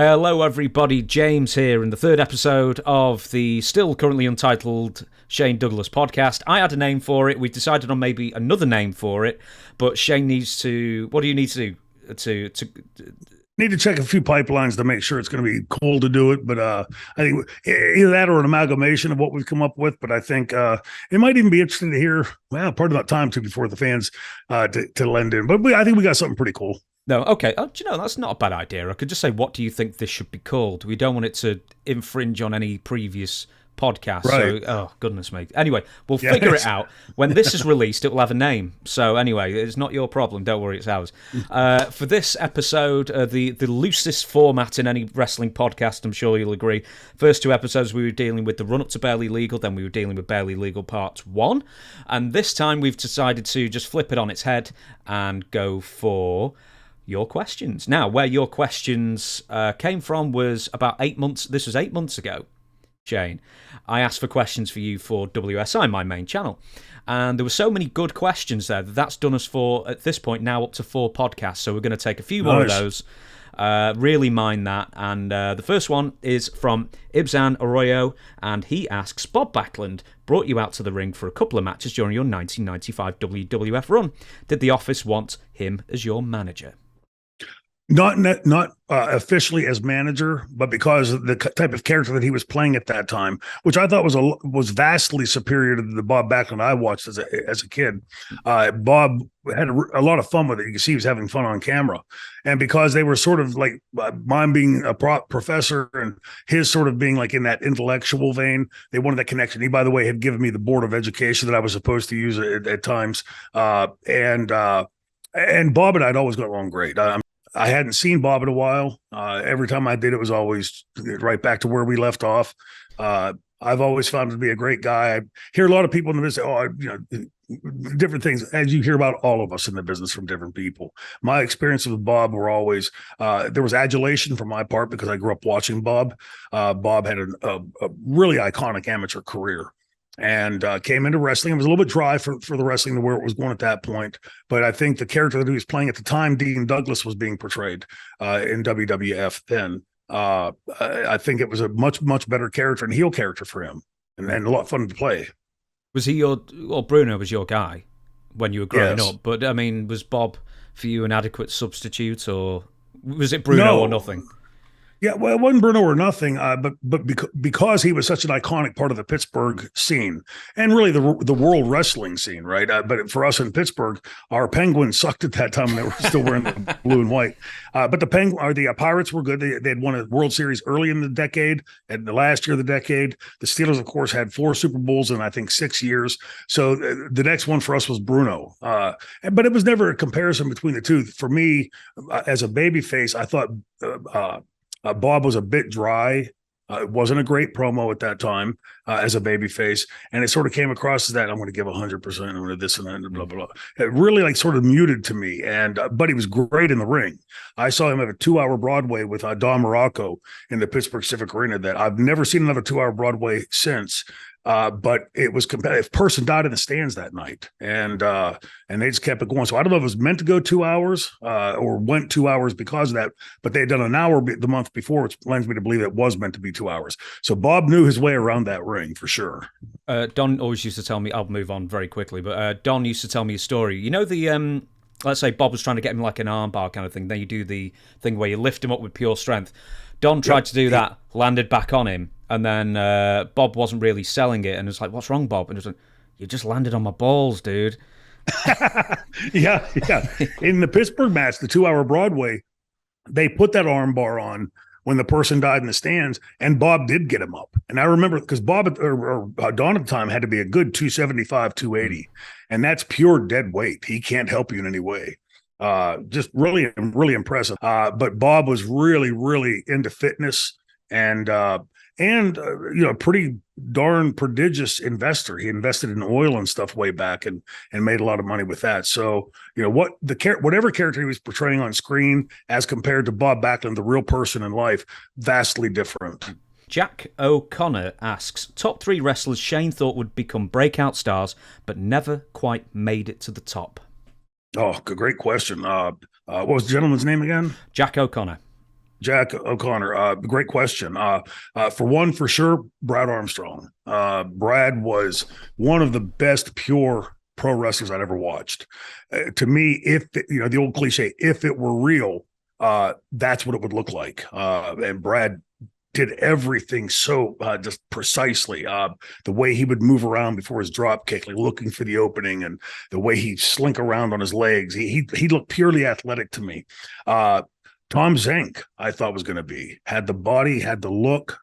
Hello everybody, James here in the third episode of the still currently untitled Shane Douglas podcast. I had a name for it, we decided on maybe another name for it, but Shane needs to... What do you need to do? Need to check a few pipelines to make sure it's going to be cool to do it, but I think either that or an amalgamation of what we've come up with, but I think it might even be interesting to hear, well, part of that time too before the fans to lend in, but I think we got something pretty cool. No, okay. Do you know, that's not a bad idea. I could just say, what do you think this should be called? We don't want it to infringe on any previous podcast. Right. So, oh, goodness me. Anyway, we'll figure it out. When this is released, it will have a name. So, anyway, it's not your problem. Don't worry, it's ours. For this episode, the loosest format in any wrestling podcast, I'm sure you'll agree. First two episodes, we were dealing with the run-up to Barely Legal. Then we were dealing with Barely Legal Part 1. And this time, we've decided to just flip it on its head and go for... your questions. Now, where your questions came from was about 8 months. This was 8 months ago, Shane. I asked for questions for you for WSI, my main channel. And there were so many good questions there that's done us for, at this point, now up to 4 podcasts. So we're going to take a few more of those, really mine that. And the first one is from Ibzan Arroyo, and he asks, Bob Backlund brought you out to the ring for a couple of matches during your 1995 WWF run. Did the office want him as your manager? Not officially as manager, but because of the type of character that he was playing at that time, which I thought was vastly superior to the Bob Backlund I watched as a kid. Bob had a lot of fun with it. You can see he was having fun on camera, and because they were sort of like mine being a professor and his sort of being like in that intellectual vein, they wanted that connection. He, by the way, had given me the board of education that I was supposed to use at times, and Bob and I'd always got along great. I hadn't seen Bob in a while. Every time I did, it was always right back to where we left off. I've always found him to be a great guy. I hear a lot of people in the business, different things, as you hear about all of us in the business from different people. My experiences with Bob were always, there was adulation from my part because I grew up watching Bob. Bob had a really iconic amateur career. And came into wrestling. It was a little bit dry for the wrestling to where it was going at that point. But I think the character that he was playing at the time, Dean Douglas, was being portrayed in WWF then. I think it was a much, much better character and heel character for him and a lot of fun to play. Was he Bruno was your guy when you were growing up. But, I mean, was Bob for you an adequate substitute, or was it Bruno or nothing? Yeah, well, it wasn't Bruno or nothing, but because he was such an iconic part of the Pittsburgh scene and really the world wrestling scene, right? But for us in Pittsburgh, our Penguins sucked at that time and they were still wearing the blue and white. But the Pirates were good. They had won a World Series early in the decade, and the last year of the decade. The Steelers, of course, had 4 Super Bowls in I think 6 years. So the next one for us was Bruno. But it was never a comparison between the two. For me, as a babyface, I thought. Bob was a bit dry. It wasn't a great promo at that time as a babyface, and it sort of came across as that I'm going to give 100%, I'm going to this and that, and blah blah blah. It really like sort of muted to me, and but he was great in the ring. I saw him have a 2-hour Broadway with Don Morocco in the Pittsburgh Civic Arena that I've never seen another 2-hour Broadway since. But it was competitive. Person died in the stands that night, and they just kept it going. So I don't know if it was meant to go 2 hours or went 2 hours because of that, but they had done an hour the month before, which lends me to believe it was meant to be 2 hours. So Bob knew his way around that ring for sure. Don always used to tell me, I'll move on very quickly, but Don used to tell me a story. You know the let's say Bob was trying to get him like an armbar kind of thing. Then you do the thing where you lift him up with pure strength. Don tried to do that, landed back on him, and then Bob wasn't really selling it, and it was like, "What's wrong, Bob?" And it was like, "You just landed on my balls, dude." yeah. In the Pittsburgh match, the 2-hour Broadway, they put that armbar on when the person died in the stands, and Bob did get him up. And I remember because Bob or Don at the time had to be a good 275, 280, and that's pure dead weight. He can't help you in any way. Just really, really impressive. But Bob was really, really into fitness and pretty darn prodigious investor. He invested in oil and stuff way back and made a lot of money with that. So, whatever character he was portraying on screen as compared to Bob Backlund, the real person in life, vastly different. Jack O'Connor asks, top 3 wrestlers Shane thought would become breakout stars, but never quite made it to the top. Oh, great question. What was the gentleman's name again? Jack O'Connor. Jack O'Connor, great question. For one, for sure, Brad Armstrong. Brad was one of the best pure pro wrestlers I'd ever watched. To me, if the old cliche, if it were real, that's what it would look like. And Brad did everything so just precisely. The way he would move around before his drop kick, like looking for the opening, and the way he'd slink around on his legs. He looked purely athletic to me. Tom Zenk, I thought was going to be, had the body, had the look,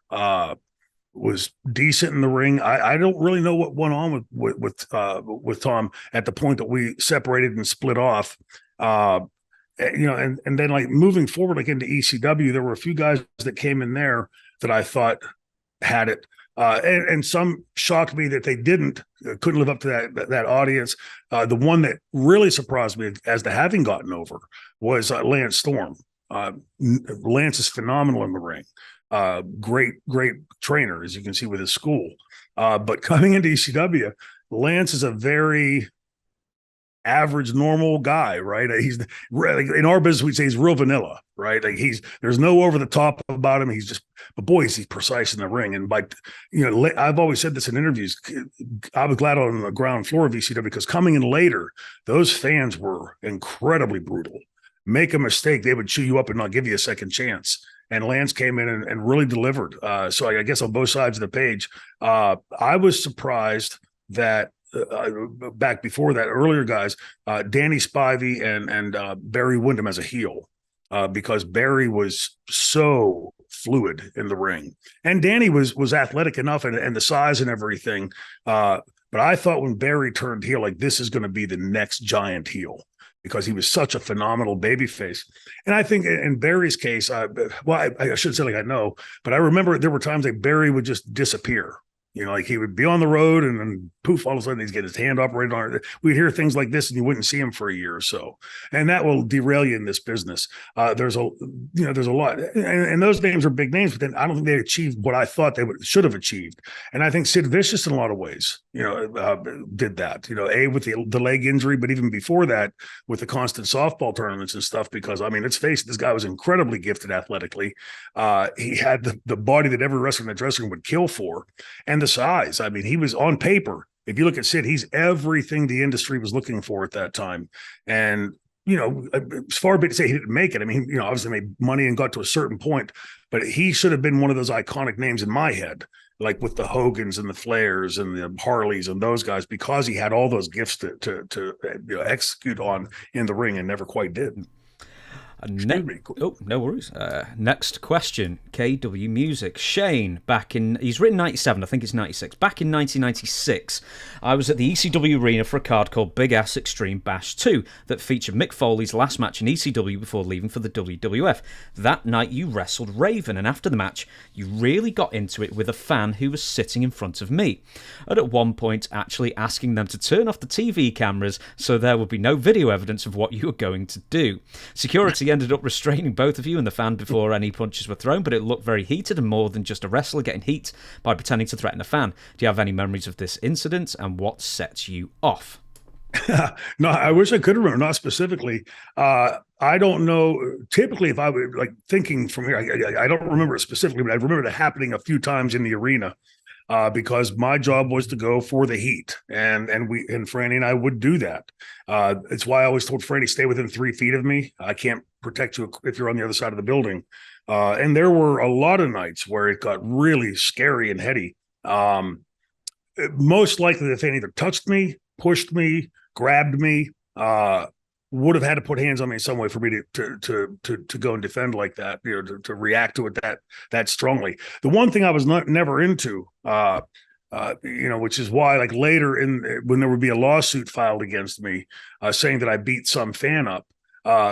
was decent in the ring. I don't really know what went on with Tom at the point that we separated and split off. And then like moving forward, like into ECW, there were a few guys that came in there that I thought had it. And some shocked me that they couldn't live up to that audience. The one that really surprised me as to having gotten over was Lance Storm. Lance is phenomenal in the ring. Great trainer, as you can see with his school. But coming into ECW, Lance is a very average, normal guy, right? He's in our business, we'd say he's real vanilla, right? Like there's no over the top about him. He's precise in the ring. And I've always said this in interviews. I was glad on the ground floor of ECW because coming in later, those fans were incredibly brutal. Make a mistake, they would chew you up and not give you a second chance. And Lance came in and really delivered. So I guess on both sides of the page, I was surprised that back before that, earlier guys, Danny Spivey and Barry Windham as a heel, because Barry was so fluid in the ring, and Danny was athletic enough and the size and everything. But I thought when Barry turned heel, like this is going to be the next giant heel, because he was such a phenomenal babyface. And I think in Barry's case, I shouldn't say like I know, but I remember there were times like Barry would just disappear. Like he would be on the road and then poof, all of a sudden he'd get his hand operated on it. We'd hear things like this and you wouldn't see him for a year or so. And that will derail you in this business. There's a lot. And those names are big names, but then I don't think they achieved what I thought they should have achieved. And I think Sid Vicious in a lot of ways, did that, with the leg injury, but even before that with the constant softball tournaments and stuff, because let's face it, this guy was incredibly gifted athletically. He had the body that every wrestler in the dressing room would kill for. And the size. He was on paper. If you look at Sid, he's everything the industry was looking for at that time. And, it's far be to say he didn't make it. Obviously made money and got to a certain point, but he should have been one of those iconic names in my head, like with the Hogans and the Flairs and the Harleys and those guys, because he had all those gifts to execute on in the ring and never quite did. No worries. Next question. KW Music. Shane, he's written 97, I think it's 96. Back in 1996, I was at the ECW arena for a card called Big Ass Extreme Bash 2 that featured Mick Foley's last match in ECW before leaving for the WWF. That night you wrestled Raven, and after the match, you really got into it with a fan who was sitting in front of me. And at one point, actually asking them to turn off the TV cameras so there would be no video evidence of what you were going to do. Security ended up restraining both of you and the fan before any punches were thrown, but it looked very heated and more than just a wrestler getting heat by pretending to threaten a fan. Do you have any memories of this incident, and what sets you off? No, I wish I could remember, not specifically. I don't know. Typically, if I would thinking from here, I don't remember it specifically, but I remember it happening a few times in the arena. Because my job was to go for the heat, and Franny and I would do that. It's why I always told Franny, stay within 3 feet of me. I can't protect you if you're on the other side of the building. And there were a lot of nights where it got really scary and heady. Most likely, the fan either touched me, pushed me, grabbed me, would have had to put hands on me in some way for me to go and defend like that, to react to it that strongly. The one thing I was never into, which is why later when there would be a lawsuit filed against me, saying that I beat some fan up,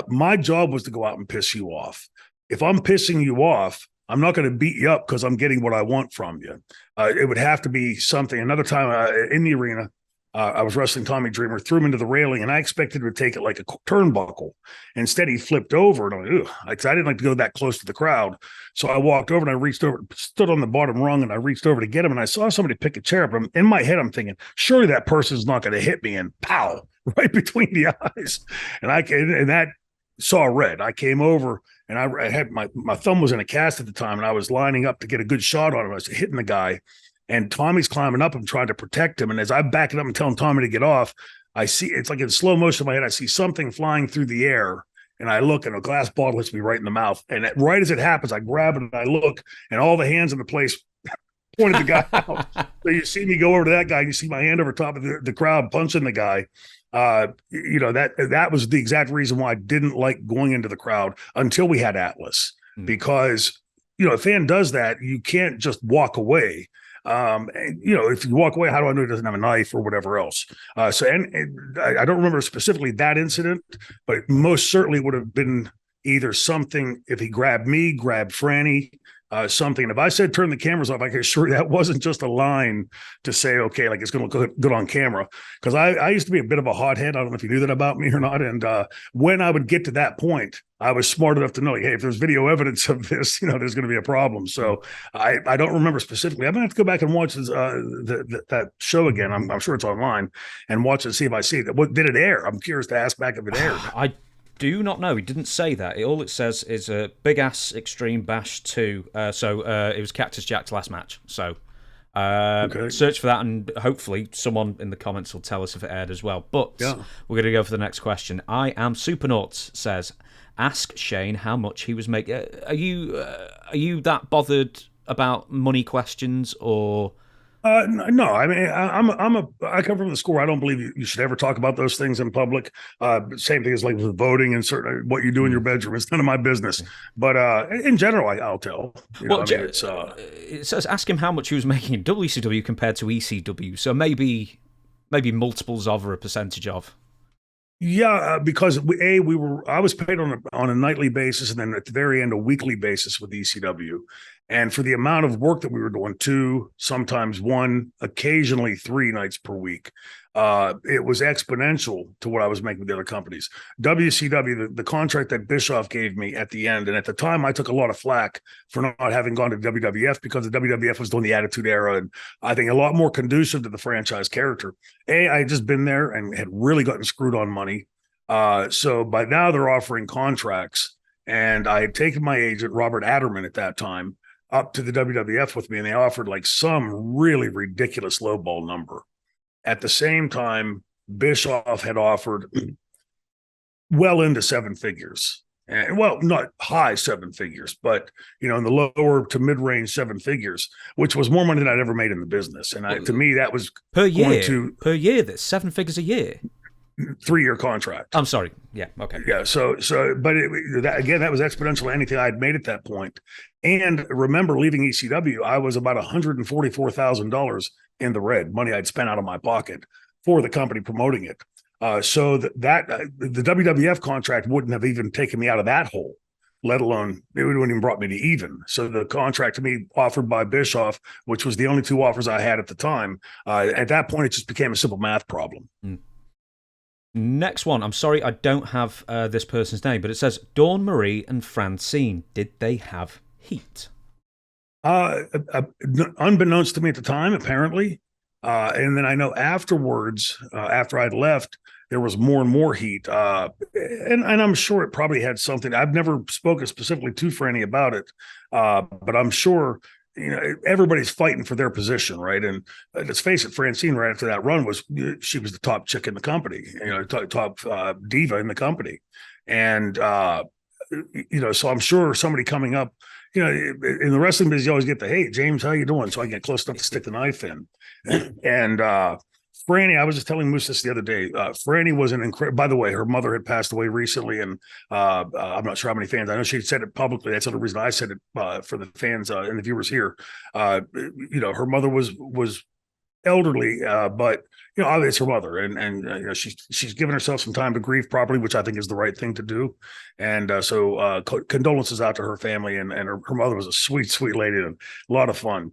my job was to go out and piss you off. If I'm pissing you off, I'm not going to beat you up because I'm getting what I want from you. It would have to be something. Another time in the arena, I was wrestling Tommy Dreamer, threw him into the railing, and I expected to take it like a turnbuckle. Instead, he flipped over, and I didn't like to go that close to the crowd. So I walked over, and I reached over, stood on the bottom rung, and I reached over to get him, and I saw somebody pick a chair up. And in my head, I'm thinking, surely that person's not going to hit me, and pow, right between the eyes. And that saw red. I came over and I had my thumb was in a cast at the time, and I was lining up to get a good shot on him. I was hitting the guy, and Tommy's climbing up and trying to protect him. And as I'm backing up and telling Tommy to get off, I see it's like in slow motion in my head. I see something flying through the air, and I look, and a glass bottle hits me right in the mouth. And right as it happens, I grab it and I look, and all the hands in the place pointed the guy out. So you see me go over to that guy, and you see my hand over top of the crowd punching the guy. That was the exact reason why I didn't like going into the crowd until we had Atlas, because a fan does that, you can't just walk away. If you walk away, how do I know he doesn't have a knife or whatever else? So I don't remember specifically that incident, but most certainly would have been either something if he grabbed me, grabbed Franny, something. If I said turn the cameras off, I can assure you that wasn't just a line to say, okay, like it's going to look good on camera. Because I used to be a bit of a hothead. I don't know if you knew that about me or not. And when I would get to that point, I was smart enough to know, hey, if there's video evidence of this, there's going to be a problem. So I don't remember specifically. I'm going to have to go back and watch that show again. I'm sure it's online, and watch it and see if I see it. What did it air? I'm curious to ask back if it aired. I do not know. He didn't say that. All it says is a Big Ass Extreme Bash 2. So it was Cactus Jack's last match. So search for that, and hopefully someone in the comments will tell us if it aired as well. But we're going to go for the next question. I Am Supernauts says, ask Shane how much he was making. Are you that bothered about money questions, or? No, I mean, I come from the school. I don't believe you should ever talk about those things in public. Same thing as like with voting and certain what you do in your bedroom. It's none of my business. But in general, I'll tell. It says ask him how much he was making in WCW compared to ECW. So maybe multiples of or a percentage of. Yeah, because I was paid on a nightly basis, and then at the very end a weekly basis with ECW. And for the amount of work that we were doing, 2, sometimes 1, occasionally 3 nights per week, it was exponential to what I was making with the other companies. WCW, the contract that Bischoff gave me at the end, and at the time I took a lot of flack for not having gone to WWF, because the WWF was doing the Attitude Era, and I think a lot more conducive to the franchise character. I had just been there and had really gotten screwed on money. So by now they're offering contracts, and I had taken my agent, Robert Adderman at that time, up to the WWF with me, and they offered like some really ridiculous lowball number. At the same time, Bischoff had offered well into 7 figures. And, well, not high 7 figures, but in the lower to mid-range 7 figures, which was more money than I'd ever made in the business. And to me, that was per year. That's 7 figures a year. 3-year contract. I'm sorry. Yeah. Okay. Yeah. So, but that was exponential to anything I'd made at that point. And remember, leaving ECW, I was about $144,000 in the red, money I'd spent out of my pocket for the company promoting it. So the WWF contract wouldn't have even taken me out of that hole, let alone it wouldn't even brought me to even. So the contract to me offered by Bischoff, which was the only 2 offers I had at the time, at that point, it just became a simple math problem. Next one. I'm sorry, I don't have this person's name, but it says Dawn Marie and Francine. Did they have heat? Unbeknownst to me at the time, apparently. And then I know afterwards, after I'd left, there was more and more heat. And I'm sure it probably had something. I've never spoken specifically to Franny about it, but I'm sure everybody's fighting for their position, right? And let's face it, Francine, right after that run, she was the top chick in the company, top diva in the company. And, so I'm sure somebody coming up, in the wrestling business, you always get the, hey, James, how you doing? So I get close enough to stick the knife in. And Franny, I was just telling Moose this the other day. Franny was an incredible. By the way, her mother had passed away recently, and I'm not sure how many fans. I know she said it publicly. That's the other reason I said it for the fans and the viewers here. Her mother was elderly, but obviously it's her mother, and she's given herself some time to grieve properly, which I think is the right thing to do. And so condolences out to her family, and her mother was a sweet, sweet lady and a lot of fun.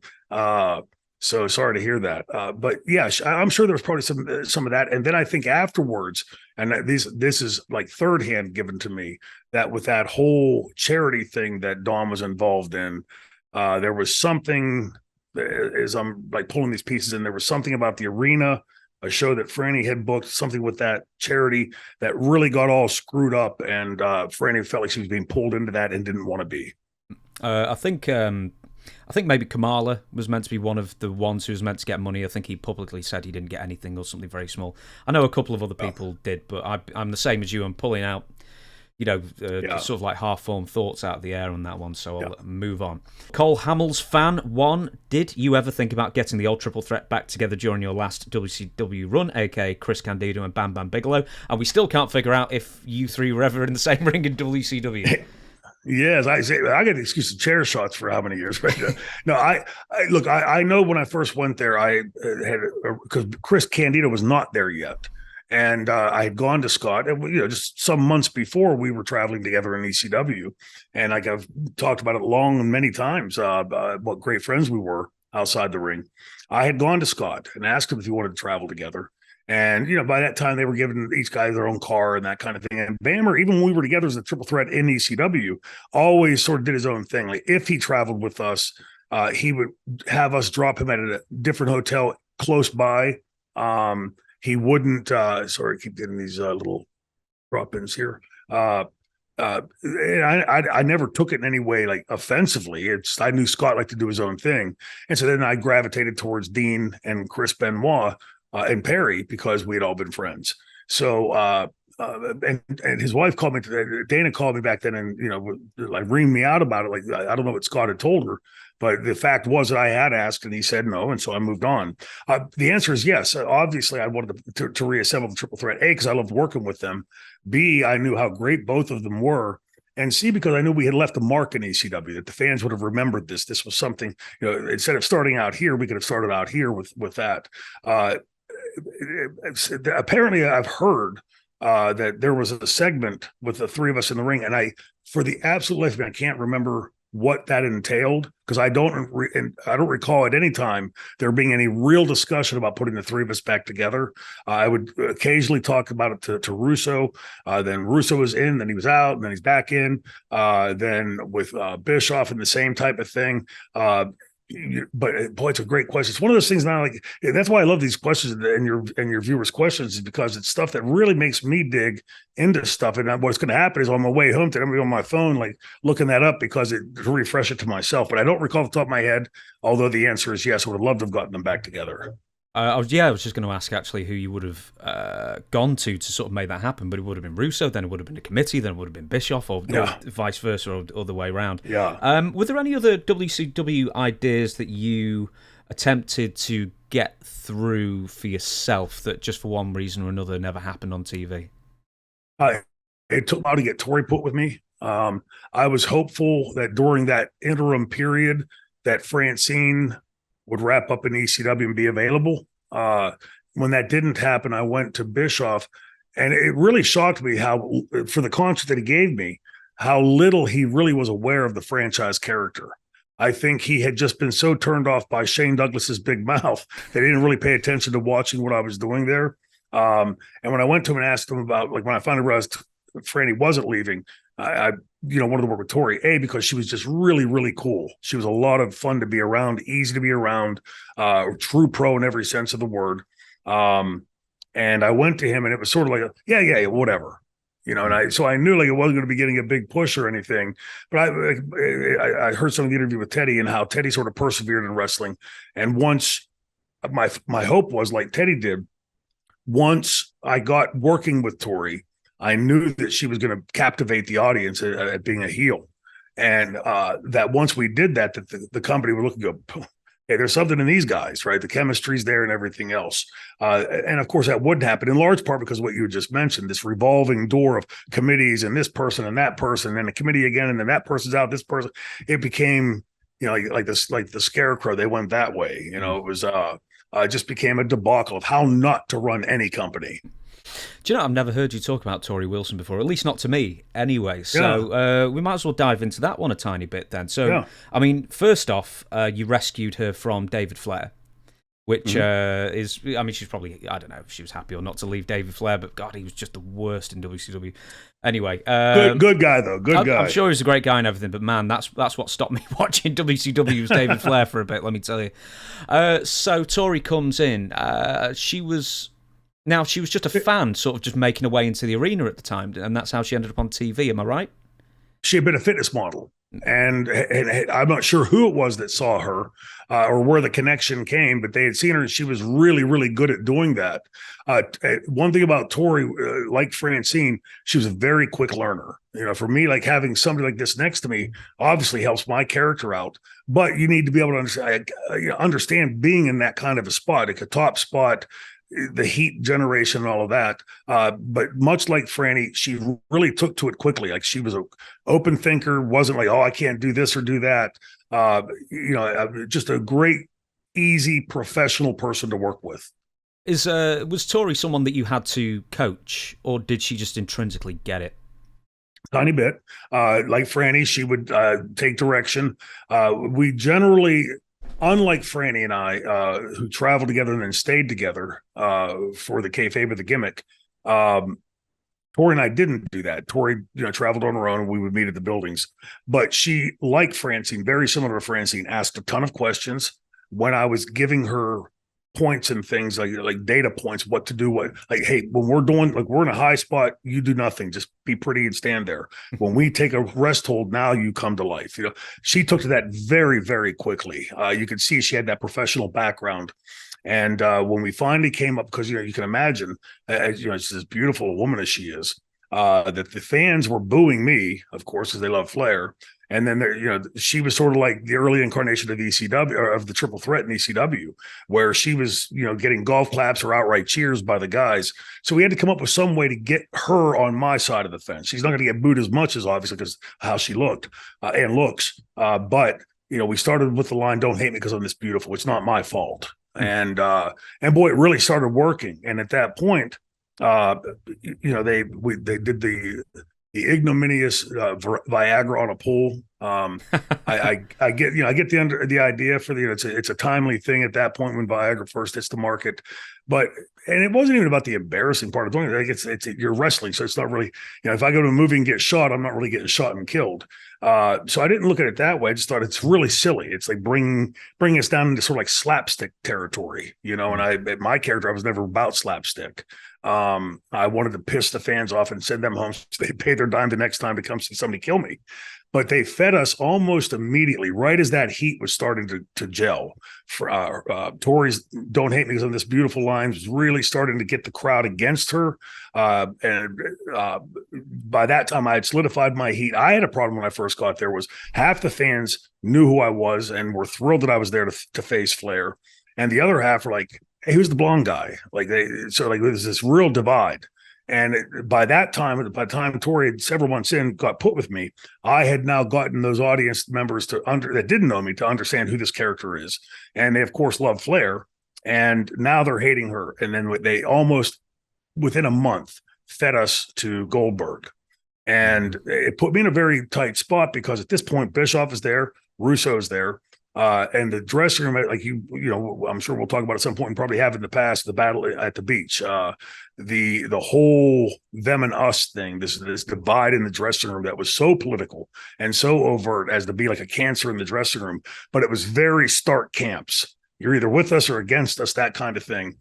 So sorry to hear that. But yeah, I'm sure there was probably some of that. And then I think afterwards, and this is like third hand given to me, that with that whole charity thing that Dawn was involved in, there was something, as I'm like pulling these pieces in, there was something about the arena a show that Franny had booked, something with that charity that really got all screwed up, and Franny felt like she was being pulled into that and didn't want to be. I think maybe Kamala was meant to be one of the ones who was meant to get money. I think he publicly said he didn't get anything or something very small. I know a couple of other people did, but I'm the same as you. I'm pulling out, sort of like half-formed thoughts out of the air on that one, so I'll move on. Cole Hamill's fan 1, did you ever think about getting the old triple threat back together during your last WCW run, aka Chris Candido and Bam Bam Bigelow? And we still can't figure out if you three were ever in the same ring in WCW. Yes, I say I get the excuse of chair shots for how many years, right? No, I know when I first went there, I had because Chris Candido was not there yet, and I had gone to Scott, and just some months before we were traveling together in ECW, and like I've talked about it long and many times, what great friends we were outside the ring. I had gone to Scott and asked him if he wanted to travel together. And, by that time they were giving each guy their own car and that kind of thing. And Bammer, even when we were together as a triple threat in ECW, always sort of did his own thing. Like if he traveled with us, he would have us drop him at a different hotel close by. He wouldn't, sorry, I keep getting these little drop-ins here. I never took it in any way like offensively. I knew Scott liked to do his own thing. And so then I gravitated towards Dean and Chris Benoit, and Perry, because we had all been friends. So, and his wife called me, Dana called me back then and, like reamed me out about it. Like, I don't know what Scott had told her, but the fact was that I had asked and he said no. And so I moved on. The answer is yes. Obviously I wanted to reassemble the triple threat, A, because I loved working with them. B, I knew how great both of them were. And C, because I knew we had left a mark in ECW, that the fans would have remembered this. This was something, instead of starting out here, we could have started out here with that. Apparently I've heard that there was a segment with the three of us in the ring, and I, for the absolute life of me, I can't remember what that entailed, because I don't recall at any time there being any real discussion about putting the three of us back together. I would occasionally talk about it to Russo. Then Russo was in, then he was out, and then he's back in. Then with Bischoff and the same type of thing. But boy, it's a great question. It's one of those things now, like that's why I love these questions and your viewers' questions, is because it's stuff that really makes me dig into stuff. And what's going to happen is on my way home today, I'm going to be on my phone, like looking that up because to refresh it to myself. But I don't recall off the top of my head, although the answer is yes. I would have loved to have gotten them back together. I was just going to ask actually who you would have gone to sort of make that happen, but it would have been Russo, then it would have been the committee, then it would have been Bischoff, or vice versa, or the other way around. Yeah. Were there any other WCW ideas that you attempted to get through for yourself that just for one reason or another never happened on TV? It took a while to get Torrie put with me. I was hopeful that during that interim period that Francine would wrap up in ECW and be available. When that didn't happen, I went to Bischoff, and it really shocked me how, for the concert that he gave me, how little he really was aware of the franchise character. I think he had just been so turned off by Shane Douglas's big mouth that he didn't really pay attention to watching what I was doing there. And when I went to him and asked him about, like when I finally realized Franny wasn't leaving, I wanted to work with Torrie, A, because she was just really, really cool. She was a lot of fun to be around, easy to be around, true pro in every sense of the word. And I went to him and it was sort of like, yeah, whatever, and so I knew like it wasn't going to be getting a big push or anything, but I heard some of the interview with Teddy and how Teddy sort of persevered in wrestling. And once my hope was, like Teddy did, once I got working with Torrie, I knew that she was going to captivate the audience at being a heel. And that once we did that the company would look and go, hey, there's something in these guys, right? The chemistry's there and everything else. And of course that wouldn't happen in large part because of what you just mentioned, this revolving door of committees and this person and that person, and then a committee again, and then that person's out, this person. It became, like the scarecrow. They went that way. It was just became a debacle of how not to run any company. Do you know, I've never heard you talk about Torrie Wilson before, at least not to me anyway. So we might as well dive into that one a tiny bit then. So, I mean, first off, you rescued her from David Flair, which is, I mean, she's probably, I don't know if she was happy or not to leave David Flair, but God, he was just the worst in WCW. Anyway. Good guy, though. Good guy. I'm sure he was a great guy and everything, but man, that's what stopped me watching WCW was David Flair for a bit, let me tell you. So Torrie comes in. She was Now, she was just a fan, sort of just making her way into the arena at the time, and that's how she ended up on TV. Am I right? She had been a fitness model, and I'm not sure who it was that saw her or where the connection came, but they had seen her, and she was really, really good at doing that. One thing about Torrie, like Francine, she was a very quick learner. For me, like having somebody like this next to me obviously helps my character out, but you need to be able to understand being in that kind of a spot, like a top spot, the heat generation and all of that. But much like Franny, she really took to it quickly. Like she was an open thinker, wasn't like, oh, I can't do this or do that. Just a great, easy, professional person to work with. Was Torrie someone that you had to coach, or did she just intrinsically get it? Tiny bit. Like Franny, she would take direction. We generally, unlike Franny and I, who traveled together and then stayed together for the kayfabe of the gimmick, Torrie and I didn't do that. Torrie, traveled on her own, and we would meet at the buildings. But she, like Francine, very similar to Francine, asked a ton of questions when I was giving her points and things like data points, what to do, hey, when we're doing, like, we're in a high spot, you do nothing, just be pretty and stand there. When we take a rest hold, now you come to life. She took to that very, very quickly. You could see she had that professional background. And when we finally came up, because you can imagine, she's as beautiful a woman as she is, that the fans were booing me, of course, because they love Flair. And then she was sort of like the early incarnation of ECW, or of the triple threat in ECW, where she was, getting golf claps or outright cheers by the guys. So we had to come up with some way to get her on my side of the fence. She's not going to get booed as much as obviously because how she looked and looks. But we started with the line, "Don't hate me because I'm this beautiful. It's not my fault." And boy, it really started working. And at that point, they did the ignominious Viagra on a pole. I get the idea for it's a timely thing at that point when Viagra first hits the market, and it wasn't even about the embarrassing part of doing it. Like it's you're wrestling, so it's not really, if I go to a movie and get shot, I'm not really getting shot and killed. So I didn't look at it that way. I just thought it's really silly. It's like bringing us down into sort of like slapstick territory, and my character, I was never about slapstick. I wanted to piss the fans off and send them home so they pay their dime the next time to come see somebody kill me. But they fed us almost immediately, right as that heat was starting to gel. For Torrie's "Don't Hate Me because of this beautiful" lines was really starting to get the crowd against her. And by that time, I had solidified my heat. I had a problem when I first got there, was half the fans knew who I was and were thrilled that I was there to face Flair. And the other half were like, "Hey, who's the blonde guy?" There's this real divide. And by the time Torrie had several months in got put with me, I had now gotten those audience members that didn't know me to understand who this character is. And they, of course, love Flair. And now they're hating her. And then they almost, within a month, fed us to Goldberg. And it put me in a very tight spot because at this point, Bischoff is there, Russo's there. And the dressing room, like I'm sure we'll talk about at some point and probably have in the past, the battle at the beach, the whole them and us thing, this divide in the dressing room that was so political and so overt as to be like a cancer in the dressing room, but it was very stark camps. You're either with us or against us, that kind of thing.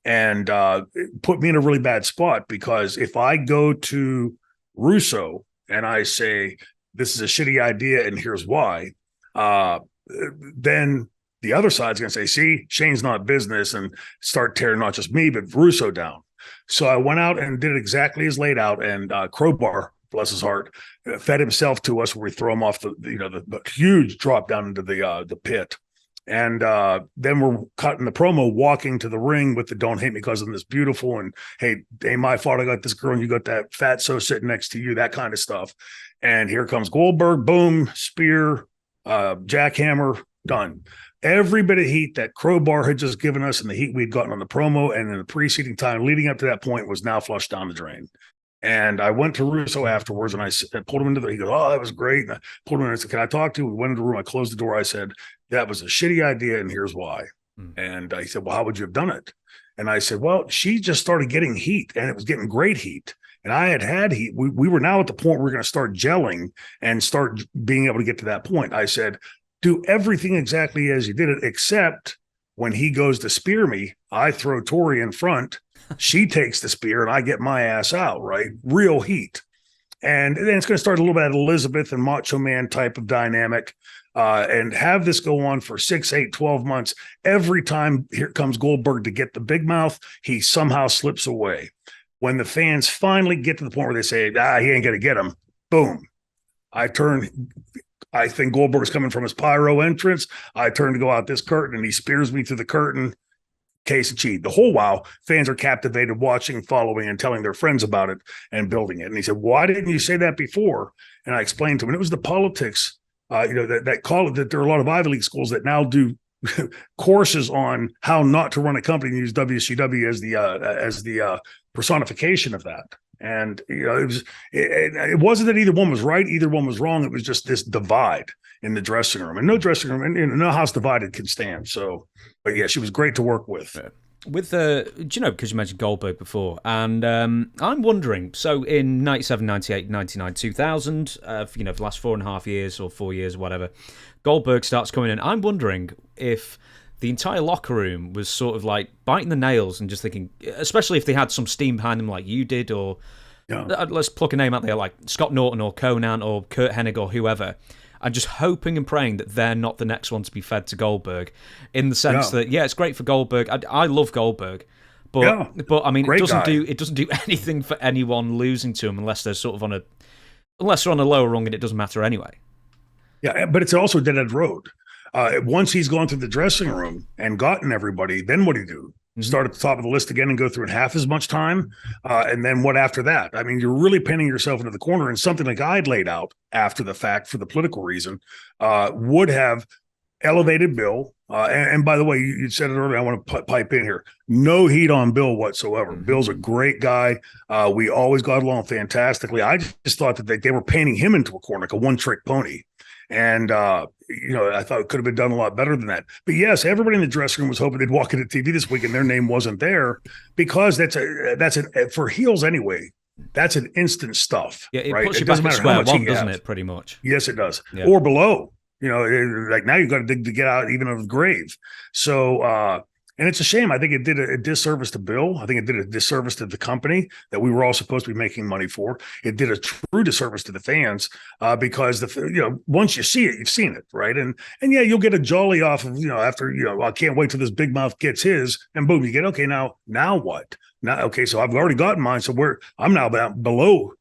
And it put me in a really bad spot because if I go to Russo and I say, "This is a shitty idea and here's why," then the other side's going to say, "See, Shane's not business," and start tearing not just me, but Russo down. So I went out and did exactly as laid out. And Crowbar, bless his heart, fed himself to us where we throw him off the huge drop down into the pit. And then we're cutting the promo, walking to the ring with the "Don't hate me because I'm this beautiful," and "Hey, ain't my fault I got this girl, and you got that fatso sitting next to you," that kind of stuff. And here comes Goldberg, boom, spear, jackhammer, done. Every bit of heat that Crowbar had just given us and the heat we'd gotten on the promo and in the preceding time leading up to that point was now flushed down the drain. And I went to Russo afterwards and I pulled him into he goes, "Oh, that was great." And I pulled him in and I said, "Can I talk to you?" We went into the room. I closed the door. I said, "That was a shitty idea and here's why." And he said, "Well, how would you have done it?" And I said, "Well, she just started getting heat and it was getting great heat. And I had heat. We were now at the point where we're going to start gelling and start being able to get to that point." I said, "Do everything exactly as you did it, except when he goes to spear me, I throw Torrie in front She takes the spear and I get my ass out, right? Real heat. And then it's going to start a little bit of Elizabeth and Macho Man type of dynamic, and have this go on for 6, 8, 12 months. Every time here comes Goldberg to get the big mouth, he somehow slips away. When the fans finally get to the point where they say, he ain't going to get him, boom. I think Goldberg's coming from his pyro entrance. I turn to go out this curtain and he spears me through the curtain. Case of cheat. The whole while, fans are captivated, watching, following, and telling their friends about it and building it. And he said, "Why didn't you say that before?" And I explained to him, and it was the politics. That call it that there are a lot of Ivy League schools that now do courses on how not to run a company and use WCW as the personification of that. And it wasn't that either one was right, either one was wrong. It was just this divide in the dressing room, and no dressing room and no house divided can stand. So, but yeah, she was great to work with. With because you mentioned Goldberg before, and I'm wondering, so in 97, 98, 99, 2000, for the last 4.5 years or 4 years or whatever, Goldberg starts coming in. I'm wondering if the entire locker room was sort of like biting the nails and just thinking, especially if they had some steam behind them like you did, or let's pluck a name out there like Scott Norton or Conan or Kurt Hennig or whoever, and just hoping and praying that they're not the next one to be fed to Goldberg, in the sense that, it's great for Goldberg. I love Goldberg, but I mean, it doesn't do anything for anyone losing to him unless they're sort of on a lower rung, and it doesn't matter anyway. Yeah, but it's also a dead-end road. Once he's gone through the dressing room and gotten everybody, then what do you do? Start at the top of the list again and go through in half as much time? And then what after that? I mean, you're really pinning yourself into the corner, and something like I'd laid out after the fact for the political reason would have elevated Bill. And by the way, you said it earlier, I want to pipe in here. No heat on Bill whatsoever. Bill's a great guy. We always got along fantastically. I just thought that they were painting him into a corner, like a one-trick pony. And, I thought it could have been done a lot better than that. But yes, everybody in the dressing room was hoping they'd walk into TV this week and their name wasn't there, because for heels anyway, that's an instant stuff. Yeah, it puts you back at square one, doesn't it, pretty much? Yes, it does. Yeah. Or below. Like now you've got to dig to get out even out of the grave. So, and it's a shame. I think it did a disservice to Bill. I think it did a disservice to the company that we were all supposed to be making money for. It did a true disservice to the fans because once you see it, you've seen it, right? And yeah, you'll get a jolly off of after I can't wait till this big mouth gets his, and boom, you get okay. Now what? Now, okay, so I've already gotten mine. So I'm now below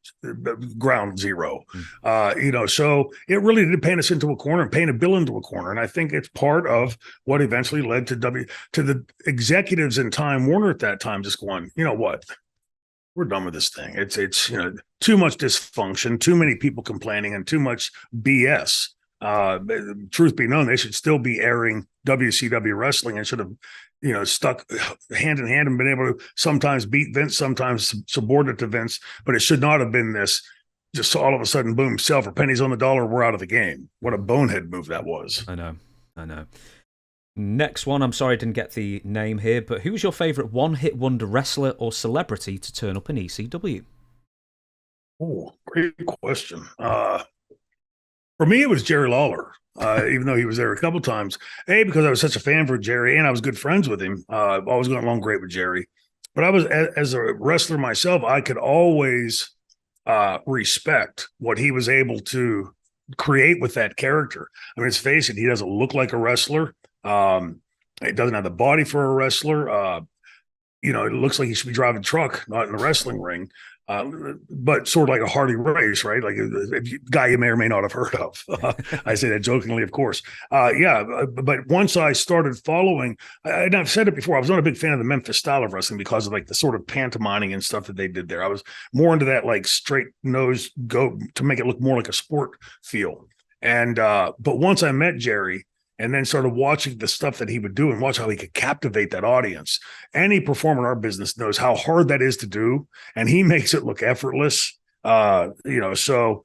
ground zero. So it really did paint us into a corner and painted Bill into a corner. And I think it's part of what eventually led to the executives in Time Warner at that time just going, you know what? We're done with this thing. It's too much dysfunction, too many people complaining, and too much BS. Truth be known, they should still be airing WCW wrestling and should have stuck hand in hand and been able to sometimes beat Vince, sometimes subordinate to Vince, but it should not have been this just all of a sudden, boom, sell for pennies on the dollar, we're out of the game. What a bonehead move that was. I know. Next one, I'm sorry I didn't get the name here, but who's your favorite one-hit wonder wrestler or celebrity to turn up in ECW? Oh, great question. For me, it was Jerry Lawler. Even though he was there a couple times, because I was such a fan for Jerry and I was good friends with him. Always got along great with Jerry. But I was, as a wrestler myself, I could always respect what he was able to create with that character. I mean, let's face it, he doesn't look like a wrestler. He doesn't have the body for a wrestler. It looks like he should be driving a truck, not in the wrestling ring. But sort of like a Hardy Race, right? Like a guy you may or may not have heard of. I say that jokingly, of course. But once I started following, and I've said it before, I was not a big fan of the Memphis style of wrestling because of like the sort of pantomiming and stuff that they did there. I was more into that like straight nose go to make it look more like a sport feel. And but once I met Jerry, and then started watching the stuff that he would do and watch how he could captivate that audience. Any performer in our business knows how hard that is to do, and he makes it look effortless. So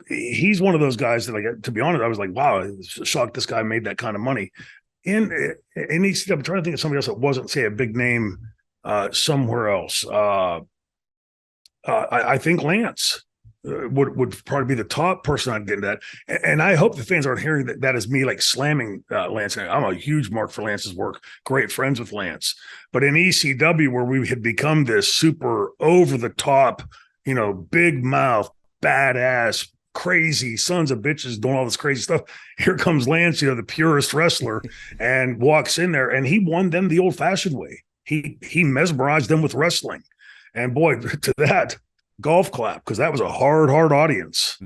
he's one of those guys that, like, to be honest, I was like, wow, I'm shocked this guy made that kind of money. In ECW, I'm trying to think of somebody else that wasn't, say, a big name somewhere else. I think Lance. would probably be the top person I'd get into that. And I hope the fans aren't hearing that as me like slamming Lance. I'm a huge mark for Lance's work, great friends with Lance. But in ECW, where we had become this super over the top, big mouth, badass, crazy sons of bitches doing all this crazy stuff. Here comes Lance, the purest wrestler, and walks in there, and he won them the old fashioned way. He mesmerized them with wrestling. And boy, to that, golf clap, because that was a hard audience.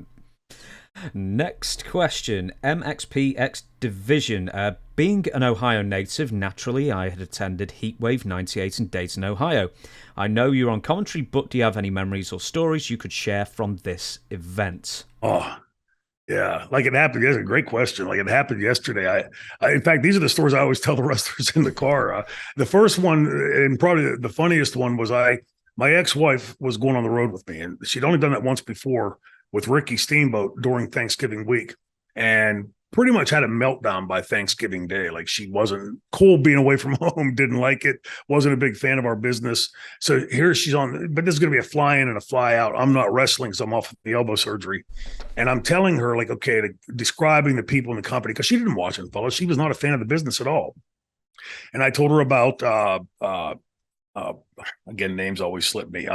Next question, MXPX Division. Being an Ohio native, naturally I had attended Heatwave 98 in Dayton, Ohio. I know you're on commentary, but do you have any memories or stories you could share from this event? Oh, yeah. Like it happened. That's a great question. Like it happened yesterday. I in fact, these are the stories I always tell the wrestlers in the car. The first one, and probably the funniest one, was my ex-wife was going on the road with me, and she'd only done that once before with Ricky Steamboat during Thanksgiving week, and pretty much had a meltdown by Thanksgiving Day. Like she wasn't cool being away from home, didn't like it, wasn't a big fan of our business. So here she's on, but this is going to be a fly in and a fly out. I'm not wrestling, so I'm off the elbow surgery. And I'm telling her, like, okay, describing the people in the company, because she didn't watch it, fellas. She was not a fan of the business at all. And I told her about, again, names always slip me.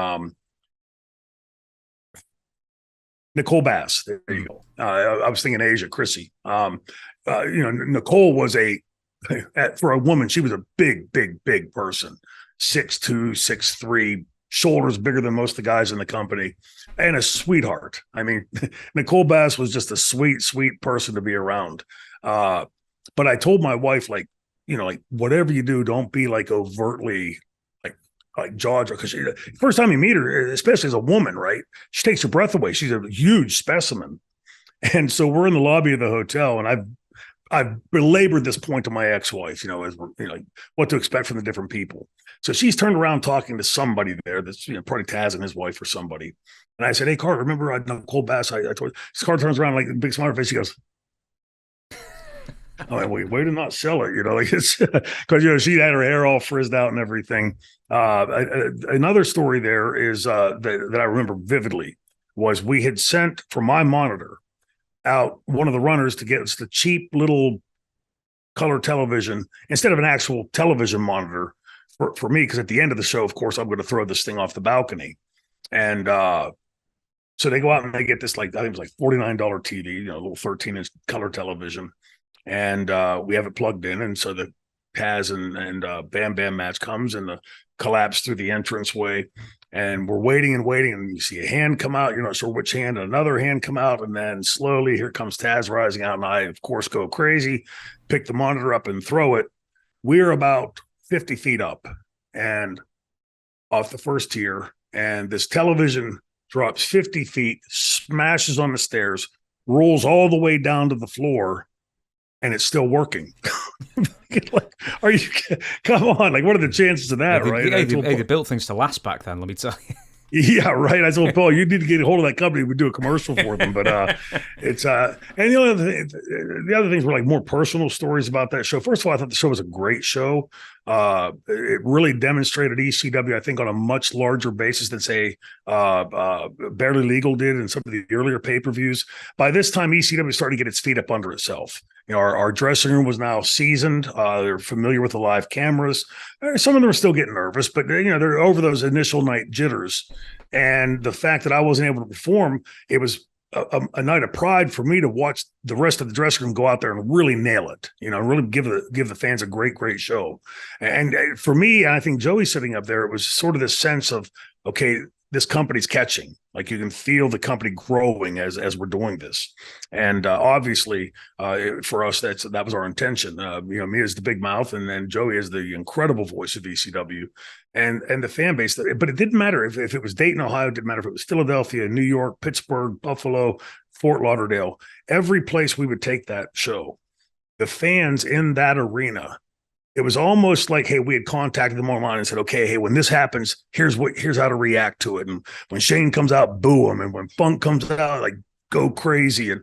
Nicole Bass. There you go. I was thinking Asia, Chrissy. Nicole was for a woman, she was a big person. 6'2", 6'3", shoulders bigger than most of the guys in the company, and a sweetheart. I mean, Nicole Bass was just a sweet person to be around. But I told my wife, like, whatever you do, don't be like overtly like jaw, because first time you meet her, especially as a woman, right? She takes your breath away. She's a huge specimen. And so we're in the lobby of the hotel, and I've belabored this point to my ex-wife, as we're, what to expect from the different people. So she's turned around talking to somebody there that's probably Taz and his wife or somebody. And I said, "Hey, Carter, remember Nicole Bass?" I told her. Carter turns around like a big smile on her face. She goes, "Oh, way to not sell it," like it's because she had her hair all frizzed out and everything. Another story there is that I remember vividly was we had sent for my monitor out one of the runners to get us the cheap little color television instead of an actual television monitor for me, because at the end of the show, of course, I'm going to throw this thing off the balcony. And so they go out and they get this, like, I think it was like $49 TV, a little 13-inch color television. And we have it plugged in. And so the Taz and Bam Bam match comes, and the collapse through the entranceway. And we're waiting, and you see a hand come out. You're not sure which hand, and another hand come out. And then slowly here comes Taz rising out. And I, of course, go crazy, pick the monitor up and throw it. We're about 50 feet up and off the first tier. And this television drops 50 feet, smashes on the stairs, rolls all the way down to the floor, and it's still working. Like, are you, come on, like, what are the chances of that, right? They built things to last back then, let me tell you. Yeah, right. I told Paul, you need to get a hold of that company. We do a commercial for them. But it's and the other things were like more personal stories about that show. First of all, I thought the show was a great show. It really demonstrated ECW, I think, on a much larger basis than, say, Barely Legal did in some of the earlier pay-per-views. By this time, ECW started to get its feet up under itself. Our dressing room was now seasoned. They're familiar with the live cameras. Some of them are still getting nervous, but they're over those initial night jitters. And the fact that I wasn't able to perform, it was a night of pride for me to watch the rest of the dressing room go out there and really nail it. Really give the fans a great show. And for me, I think Joey sitting up there, it was sort of this sense of, okay, this company's catching. Like, you can feel the company growing as we're doing this. And obviously, for us, that was our intention. Me as the big mouth, and then Joey as the incredible voice of ECW, and the fan base. But it didn't matter if it was Dayton, Ohio. It didn't matter if it was Philadelphia, New York, Pittsburgh, Buffalo, Fort Lauderdale. Every place we would take that show, the fans in that arena, it was almost like, hey, we had contacted them online and said, okay, hey, when this happens, here's how to react to it. And when Shane comes out, boo him. And when Funk comes out, like, go crazy. And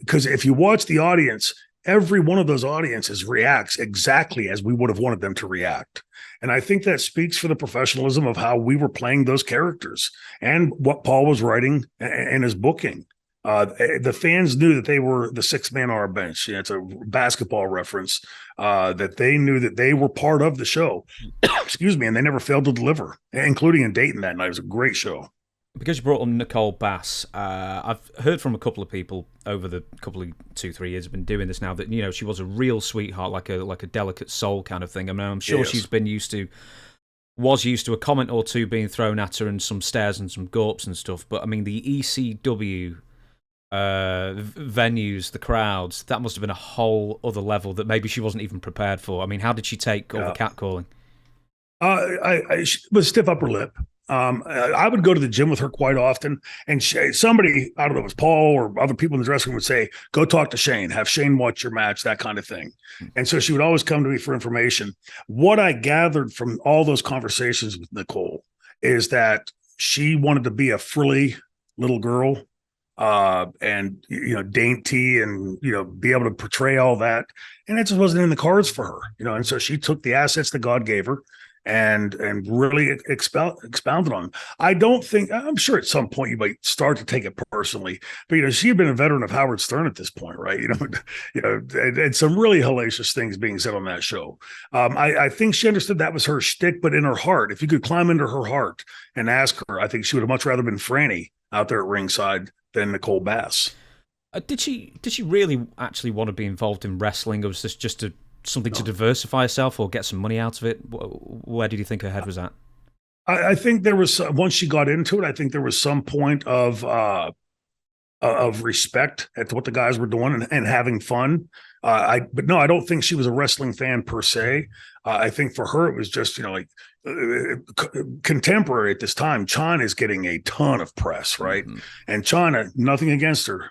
because if you watch the audience, every one of those audiences reacts exactly as we would have wanted them to react. And I think that speaks for the professionalism of how we were playing those characters and what Paul was writing in his booking. The fans knew that they were the sixth man on our bench. It's a basketball reference, that they knew that they were part of the show. Excuse me. And they never failed to deliver, including in Dayton that night. It was a great show. Because you brought up Nicole Bass, I've heard from a couple of people over the couple of 2-3 years I've been doing this now that, you know, she was a real sweetheart, like a delicate soul kind of thing. I mean, I'm sure she's been used to a comment or two being thrown at her and some stares and some gawps and stuff. But I mean, the ECW venues, the crowds, that must have been a whole other level that maybe she wasn't even prepared for. I mean, how did she take all the catcalling? I was stiff upper lip. I would go to the gym with her quite often, and somebody, I don't know, it was Paul or other people in the dressing room would say, "Go talk to Shane, have Shane watch your match," that kind of thing. And so she would always come to me for information. What I gathered from all those conversations with Nicole is that she wanted to be a frilly little girl, and, you know, dainty, and, you know, be able to portray all that. And it just wasn't in the cards for her, you know. And so she took the assets that God gave her and really expounded on them. I'm sure at some point you might start to take it personally, but, you know, she had been a veteran of Howard Stern at this point, right? And some really hellacious things being said on that show. I think she understood that was her shtick, but in her heart, if you could climb into her heart and ask her, I think she would have much rather been Franny out there at ringside than Nicole Bass. Did she really actually want to be involved in wrestling, or was this just something to diversify herself or get some money out of it? Where did you think her head was at? I think there was, once she got into it, I think there was some point of respect at what the guys were doing and having fun. But no, I don't think she was a wrestling fan per se. I think for her, it was just, you know, like contemporary at this time. China is getting a ton of press, right? Mm-hmm. And China, nothing against her,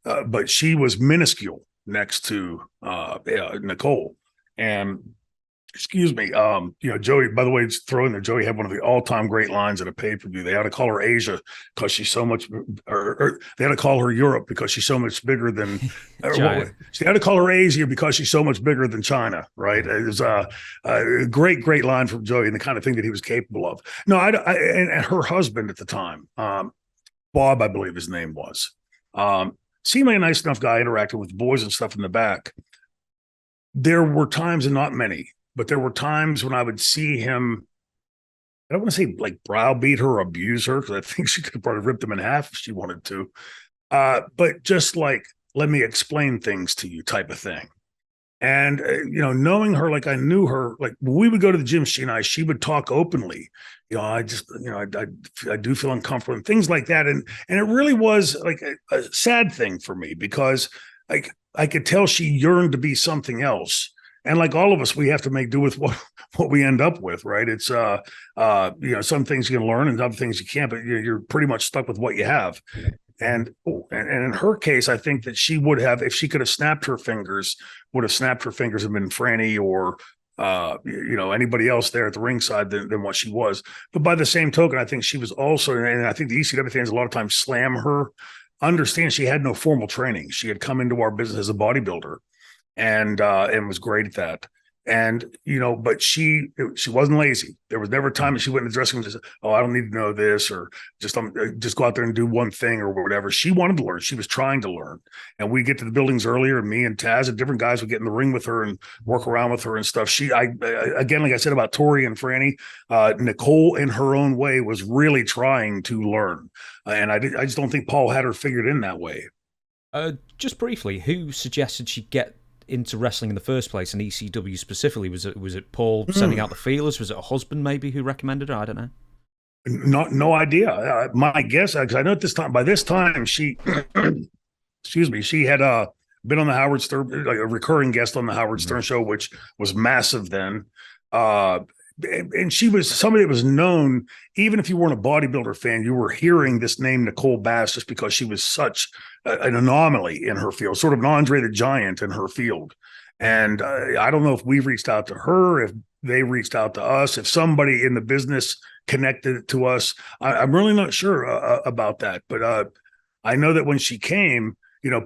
but she was minuscule next to Nicole. And excuse me, you know, Joey, by the way, throw in there, Joey had one of the all-time great lines at a pay-per-view. They had to call her Asia because she's so much, or they had to call her Europe because she's so much bigger than they had to call her Asia because she's so much bigger than China, right? It was a great line from Joey and the kind of thing that he was capable of. No, and her husband at the time, Bob, I believe his name was, seemed like a nice enough guy, interacting with boys and stuff in the back. There were times, and not many, but there were times when I would see him, I don't want to say like browbeat her or abuse her, because I think she could have probably ripped him in half if she wanted to. But just like, let me explain things to you type of thing. And, you know, knowing her like I knew her, like when we would go to the gym, she would talk openly. You know, I just, you know, I do feel uncomfortable and things like that. And it really was like a sad thing for me, because like I could tell she yearned to be something else. And like all of us, we have to make do with what we end up with, right? It's, you know, some things you can learn and other things you can't, but you're pretty much stuck with what you have. And in her case, I think that she would have, if she could have snapped her fingers, would have snapped her fingers and been Franny or, you know, anybody else there at the ringside than what she was. But by the same token, I think she was also, and I think the ECW fans a lot of times slam her, understand she had no formal training. She had come into our business as a bodybuilder and was great at that. And, you know, but she wasn't lazy. There was never a time that she went in the dressing room and said, "Oh, I don't need to know this," or just go out there and do one thing or whatever. She wanted to learn. She was trying to learn. And we get to the buildings earlier, and me and Taz and different guys would get in the ring with her and work around with her and stuff. Again, like I said about Torrie and Franny, Nicole in her own way was really trying to learn. And I just don't think Paul had her figured in that way. Just briefly, who suggested she get into wrestling in the first place, and ECW specifically? Was it Paul sending out the feelers? Was it a husband maybe who recommended her? I don't know. No idea. My guess, because I know by this time she, excuse me, she had been on the Howard Stern, like a recurring guest on the Howard Stern show, which was massive then. And she was somebody that was known, even if you weren't a bodybuilder fan, you were hearing this name Nicole Bass just because she was such an anomaly in her field, sort of an Andre the Giant in her field. And I don't know if we reached out to her, if they reached out to us, if somebody in the business connected it to us. I'm really not sure about that. But I know that when she came,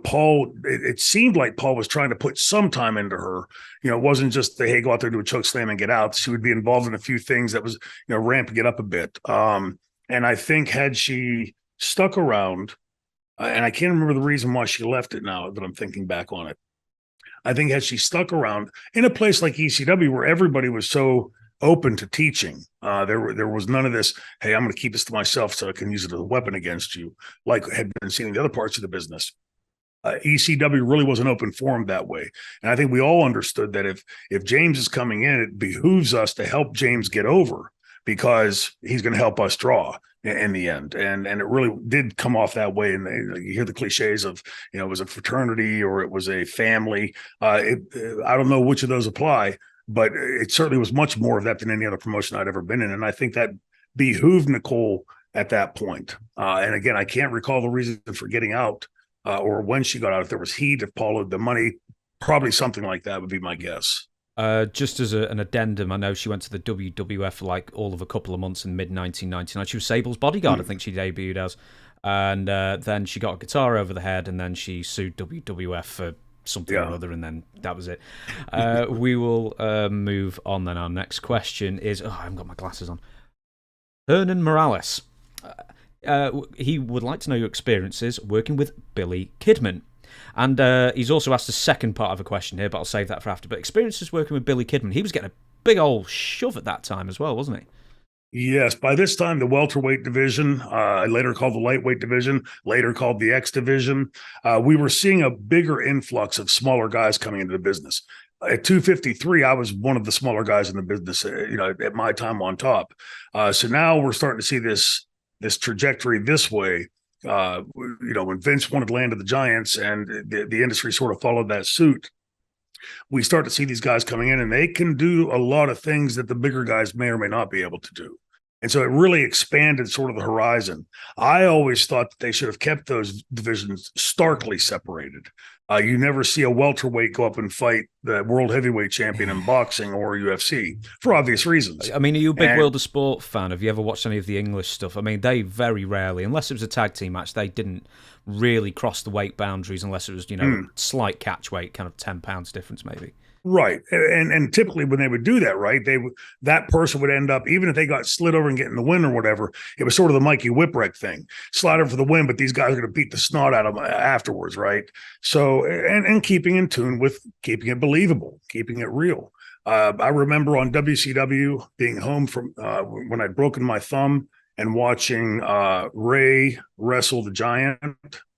Paul, it seemed like Paul was trying to put some time into her. It wasn't just the, hey, go out there, do a choke slam and get out. She would be involved in a few things that was, ramping it up a bit. And I think had she stuck around, and I can't remember the reason why she left it now that I'm thinking back on it. I think had she stuck around in a place like ECW where everybody was so open to teaching, there was none of this, hey, I'm going to keep this to myself so I can use it as a weapon against you, like had been seen in the other parts of the business. ECW really was an open forum that way. And I think we all understood that if James is coming in, it behooves us to help James get over because he's going to help us draw in the end. And it really did come off that way. And you hear the cliches of, it was a fraternity or it was a family. I don't know which of those apply, but it certainly was much more of that than any other promotion I'd ever been in. And I think that behooved Nicole at that point. And again, I can't recall the reason for getting out. Or when she got out, if there was heat, if Paul had the money, probably something like that would be my guess. Just as an addendum, I know she went to the WWF for like all of a couple of months in mid-1999. She was Sable's bodyguard, I think she debuted as. And then she got a guitar over the head, and then she sued WWF for something or other, and then that was it. We will move on then. Our next question is... I haven't got my glasses on. Hernan Morales. He would like to know your experiences working with Billy Kidman. And he's also asked a second part of a question here, but I'll save that for after. But experiences working with Billy Kidman. He was getting a big old shove at that time as well, wasn't he? Yes. By this time, the welterweight division, later called the lightweight division, later called the X division, we were seeing a bigger influx of smaller guys coming into the business. At 253, I was one of the smaller guys in the business, at my time on top. So now we're starting to see this trajectory this way, when Vince wanted land of the Giants and the industry sort of followed that suit, we start to see these guys coming in and they can do a lot of things that the bigger guys may or may not be able to do. And so it really expanded sort of the horizon. I always thought that they should have kept those divisions starkly separated. You never see a welterweight go up and fight the World Heavyweight Champion in boxing or UFC for obvious reasons. I mean, are you a big World of Sport fan? Have you ever watched any of the English stuff? I mean, they very rarely, unless it was a tag team match, they didn't really cross the weight boundaries unless it was, slight catch weight, kind of 10 pounds difference maybe. Right. And typically when they would do that, right, that person would end up, even if they got slid over and get in the win or whatever, it was sort of the Mikey Whipwreck thing. Slide over for the win, but these guys are going to beat the snot out of them afterwards, right? So, and keeping in tune with keeping it believable, keeping it real. I remember on WCW being home from when I'd broken my thumb and watching Ray wrestle the Giant.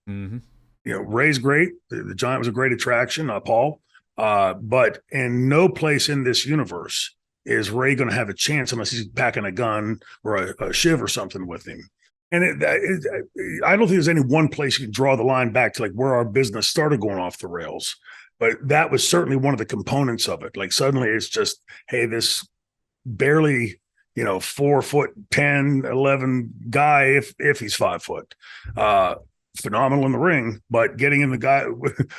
Mm-hmm. Ray's great. The Giant was a great attraction, Paul. But in no place in this universe is Ray going to have a chance unless he's packing a gun or a shiv or something with him. And I don't think there's any one place you can draw the line back to like where our business started going off the rails. But that was certainly one of the components of it. Like suddenly it's just, hey, this barely, 4'10", 11 guy, if he's 5 foot, phenomenal in the ring, but getting in the guy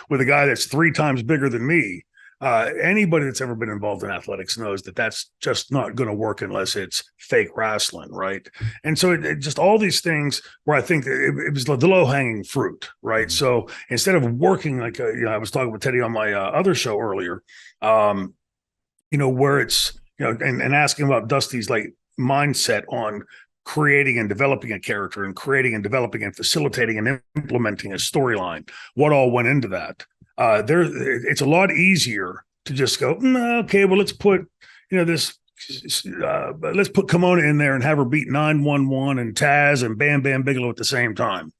with a guy that's 3 times bigger than me, anybody that's ever been involved in athletics knows that that's just not going to work unless it's fake wrestling, right? And so it just all these things where I think it was the low-hanging fruit, right? Mm-hmm. So instead of working like I was talking with Teddy on my other show earlier, where it's and asking about Dusty's like mindset on creating and developing a character and creating and developing and facilitating and implementing a storyline. What all went into that? It's a lot easier to just go, okay, well, let's put, let's put Kimona in there and have her beat 911 and Taz and Bam Bam Bigelow at the same time.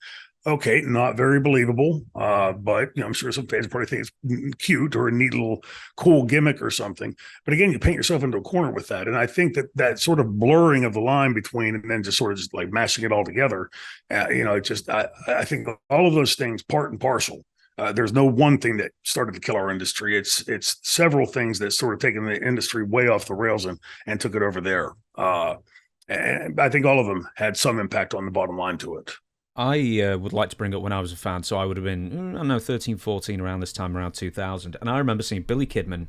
Okay, not very believable, but I'm sure some fans probably think it's cute or a neat little cool gimmick or something. But again, you paint yourself into a corner with that, and I think that sort of blurring of the line between and then just sort of just like mashing it all together, I think all of those things part and parcel. There's no one thing that started to kill our industry. It's several things that sort of taken the industry way off the rails and took it over there. And I think all of them had some impact on the bottom line to it. I would like to bring up when I was a fan, so I would have been, 13, 14 around this time, around 2000. And I remember seeing Billy Kidman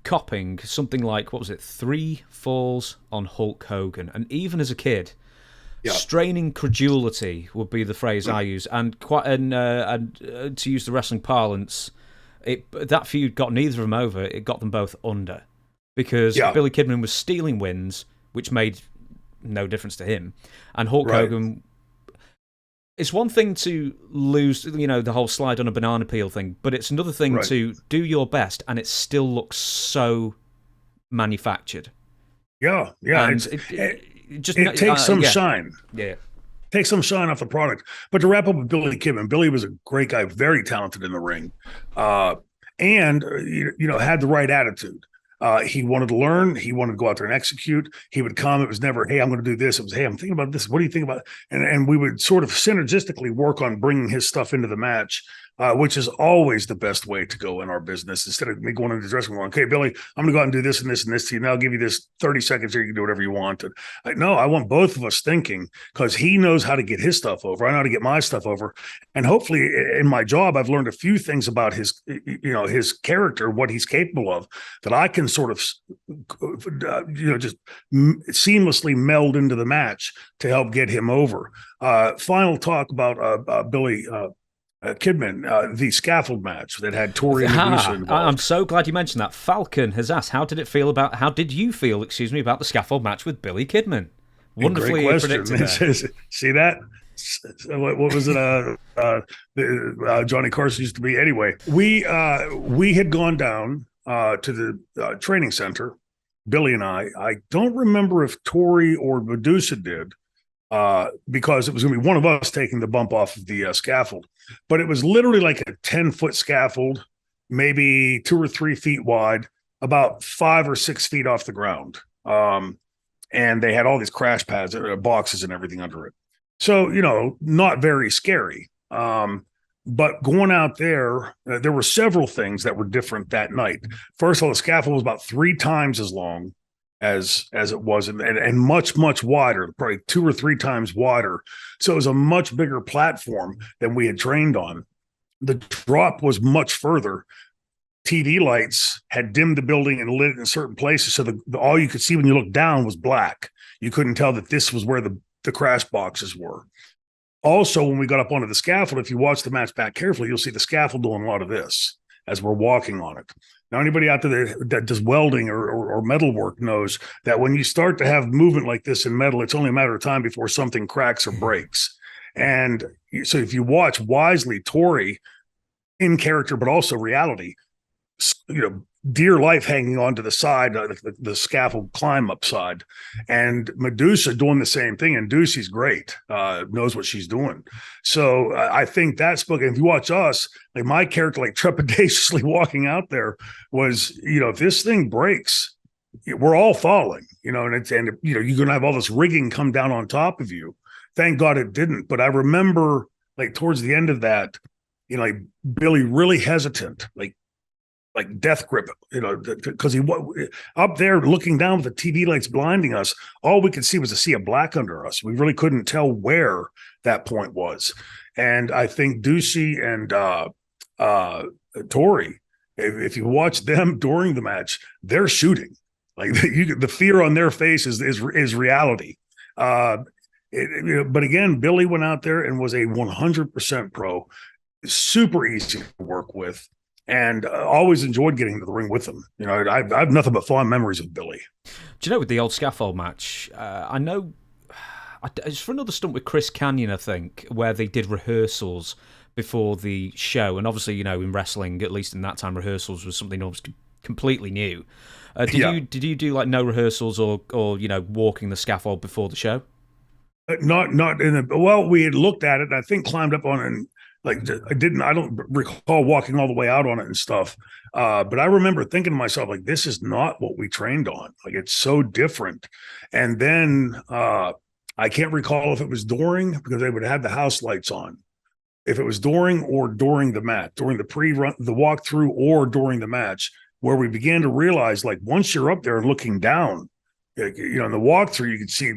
copping something like, 3 falls on Hulk Hogan. And even as a kid, Straining credulity would be the phrase I use, and to use the wrestling parlance, that feud got neither of them over. It got them both under, because Billy Kidman was stealing wins, which made no difference to him, and Hulk Hogan. It's one thing to lose, the whole slide on a banana peel thing, but it's another thing to do your best, and it still looks so manufactured. Yeah. And it takes some shine. Yeah. Take some shine off the product. But to wrap up with Billy Kidman, Billy was a great guy, very talented in the ring, and had the right attitude. He wanted to learn. He wanted to go out there and execute. He would come. It was never, hey, I'm going to do this. It was, hey, I'm thinking about this. What do you think about it? And we would sort of synergistically work on bringing his stuff into the match, which is always the best way to go in our business. Instead of me going into the dressing room, okay, Billy, I'm going to go out and do this and this and this to you. Now I'll give you this 30 seconds here. You can do whatever you want. And no, I want both of us thinking, because he knows how to get his stuff over. I know how to get my stuff over. And hopefully in my job, I've learned a few things about his character, what he's capable of, that I can sort of, just seamlessly meld into the match to help get him over. Final talk about Billy Kidman, the Scaffold match that had Torrie and Medusa involved. I'm so glad you mentioned that. Falcon has asked, how did you feel about the Scaffold match with Billy Kidman? Wonderfully predicted there. See that? What was it? Johnny Carson used to be. Anyway, we had gone down to the training center, Billy and I. I don't remember if Torrie or Medusa did, because it was going to be one of us taking the bump off of the scaffold. But it was literally like a 10-foot scaffold, maybe 2 or 3 feet wide, about 5 or 6 feet off the ground. And they had all these crash pads, boxes and everything under it. So, not very scary. But going out there, there were several things that were different that night. First of all, the scaffold was about 3 times as long as it was, and much, much wider, probably 2 or 3 times wider. So it was a much bigger platform than we had trained on. The drop was much further. TV lights had dimmed the building and lit it in certain places. So all you could see when you looked down was black. You couldn't tell that this was where the crash boxes were. Also, when we got up onto the scaffold, if you watch the match back carefully, you'll see the scaffold doing a lot of this as we're walking on it. Now, anybody out there that does welding or metal work knows that when you start to have movement like this in metal, it's only a matter of time before something cracks or breaks. And so if you watch wisely, Torrie, in character, but also reality, dear life hanging onto the side, the scaffold climb up side, and Medusa doing the same thing. And Ducey's great, knows what she's doing. So I think that spoke. And if you watch us, like my character, like trepidatiously walking out there was, if this thing breaks, we're all falling, and you're going to have all this rigging come down on top of you. Thank God it didn't. But I remember like towards the end of that, like Billy really hesitant, like death grip, because he up there looking down with the TV lights blinding us. All we could see was a sea of black under us. We really couldn't tell where that point was. And I think Ducey and Torrie, if you watch them during the match, they're shooting. Like the fear on their face is reality. But again, Billy went out there and was a 100% pro, super easy to work with. And always enjoyed getting to the ring with him. I have nothing but fond memories of Billy. Do you know, with the old scaffold match, I know it's for another stunt with Chris Kanyon, I think, where they did rehearsals before the show. And obviously, in wrestling, at least in that time, rehearsals was something almost completely new. Did you do like no rehearsals or walking the scaffold before the show? Not in the. Well, we had looked at it, and I think climbed up on it. And, I don't recall walking all the way out on it and stuff. But I remember thinking to myself, like, this is not what we trained on. Like, it's so different. And then I can't recall if it was during, because they would have the house lights on. If it was during or during the match, during the pre-run, the walkthrough, or during the match, where we began to realize, like, once you're up there looking down, in the walkthrough, you could see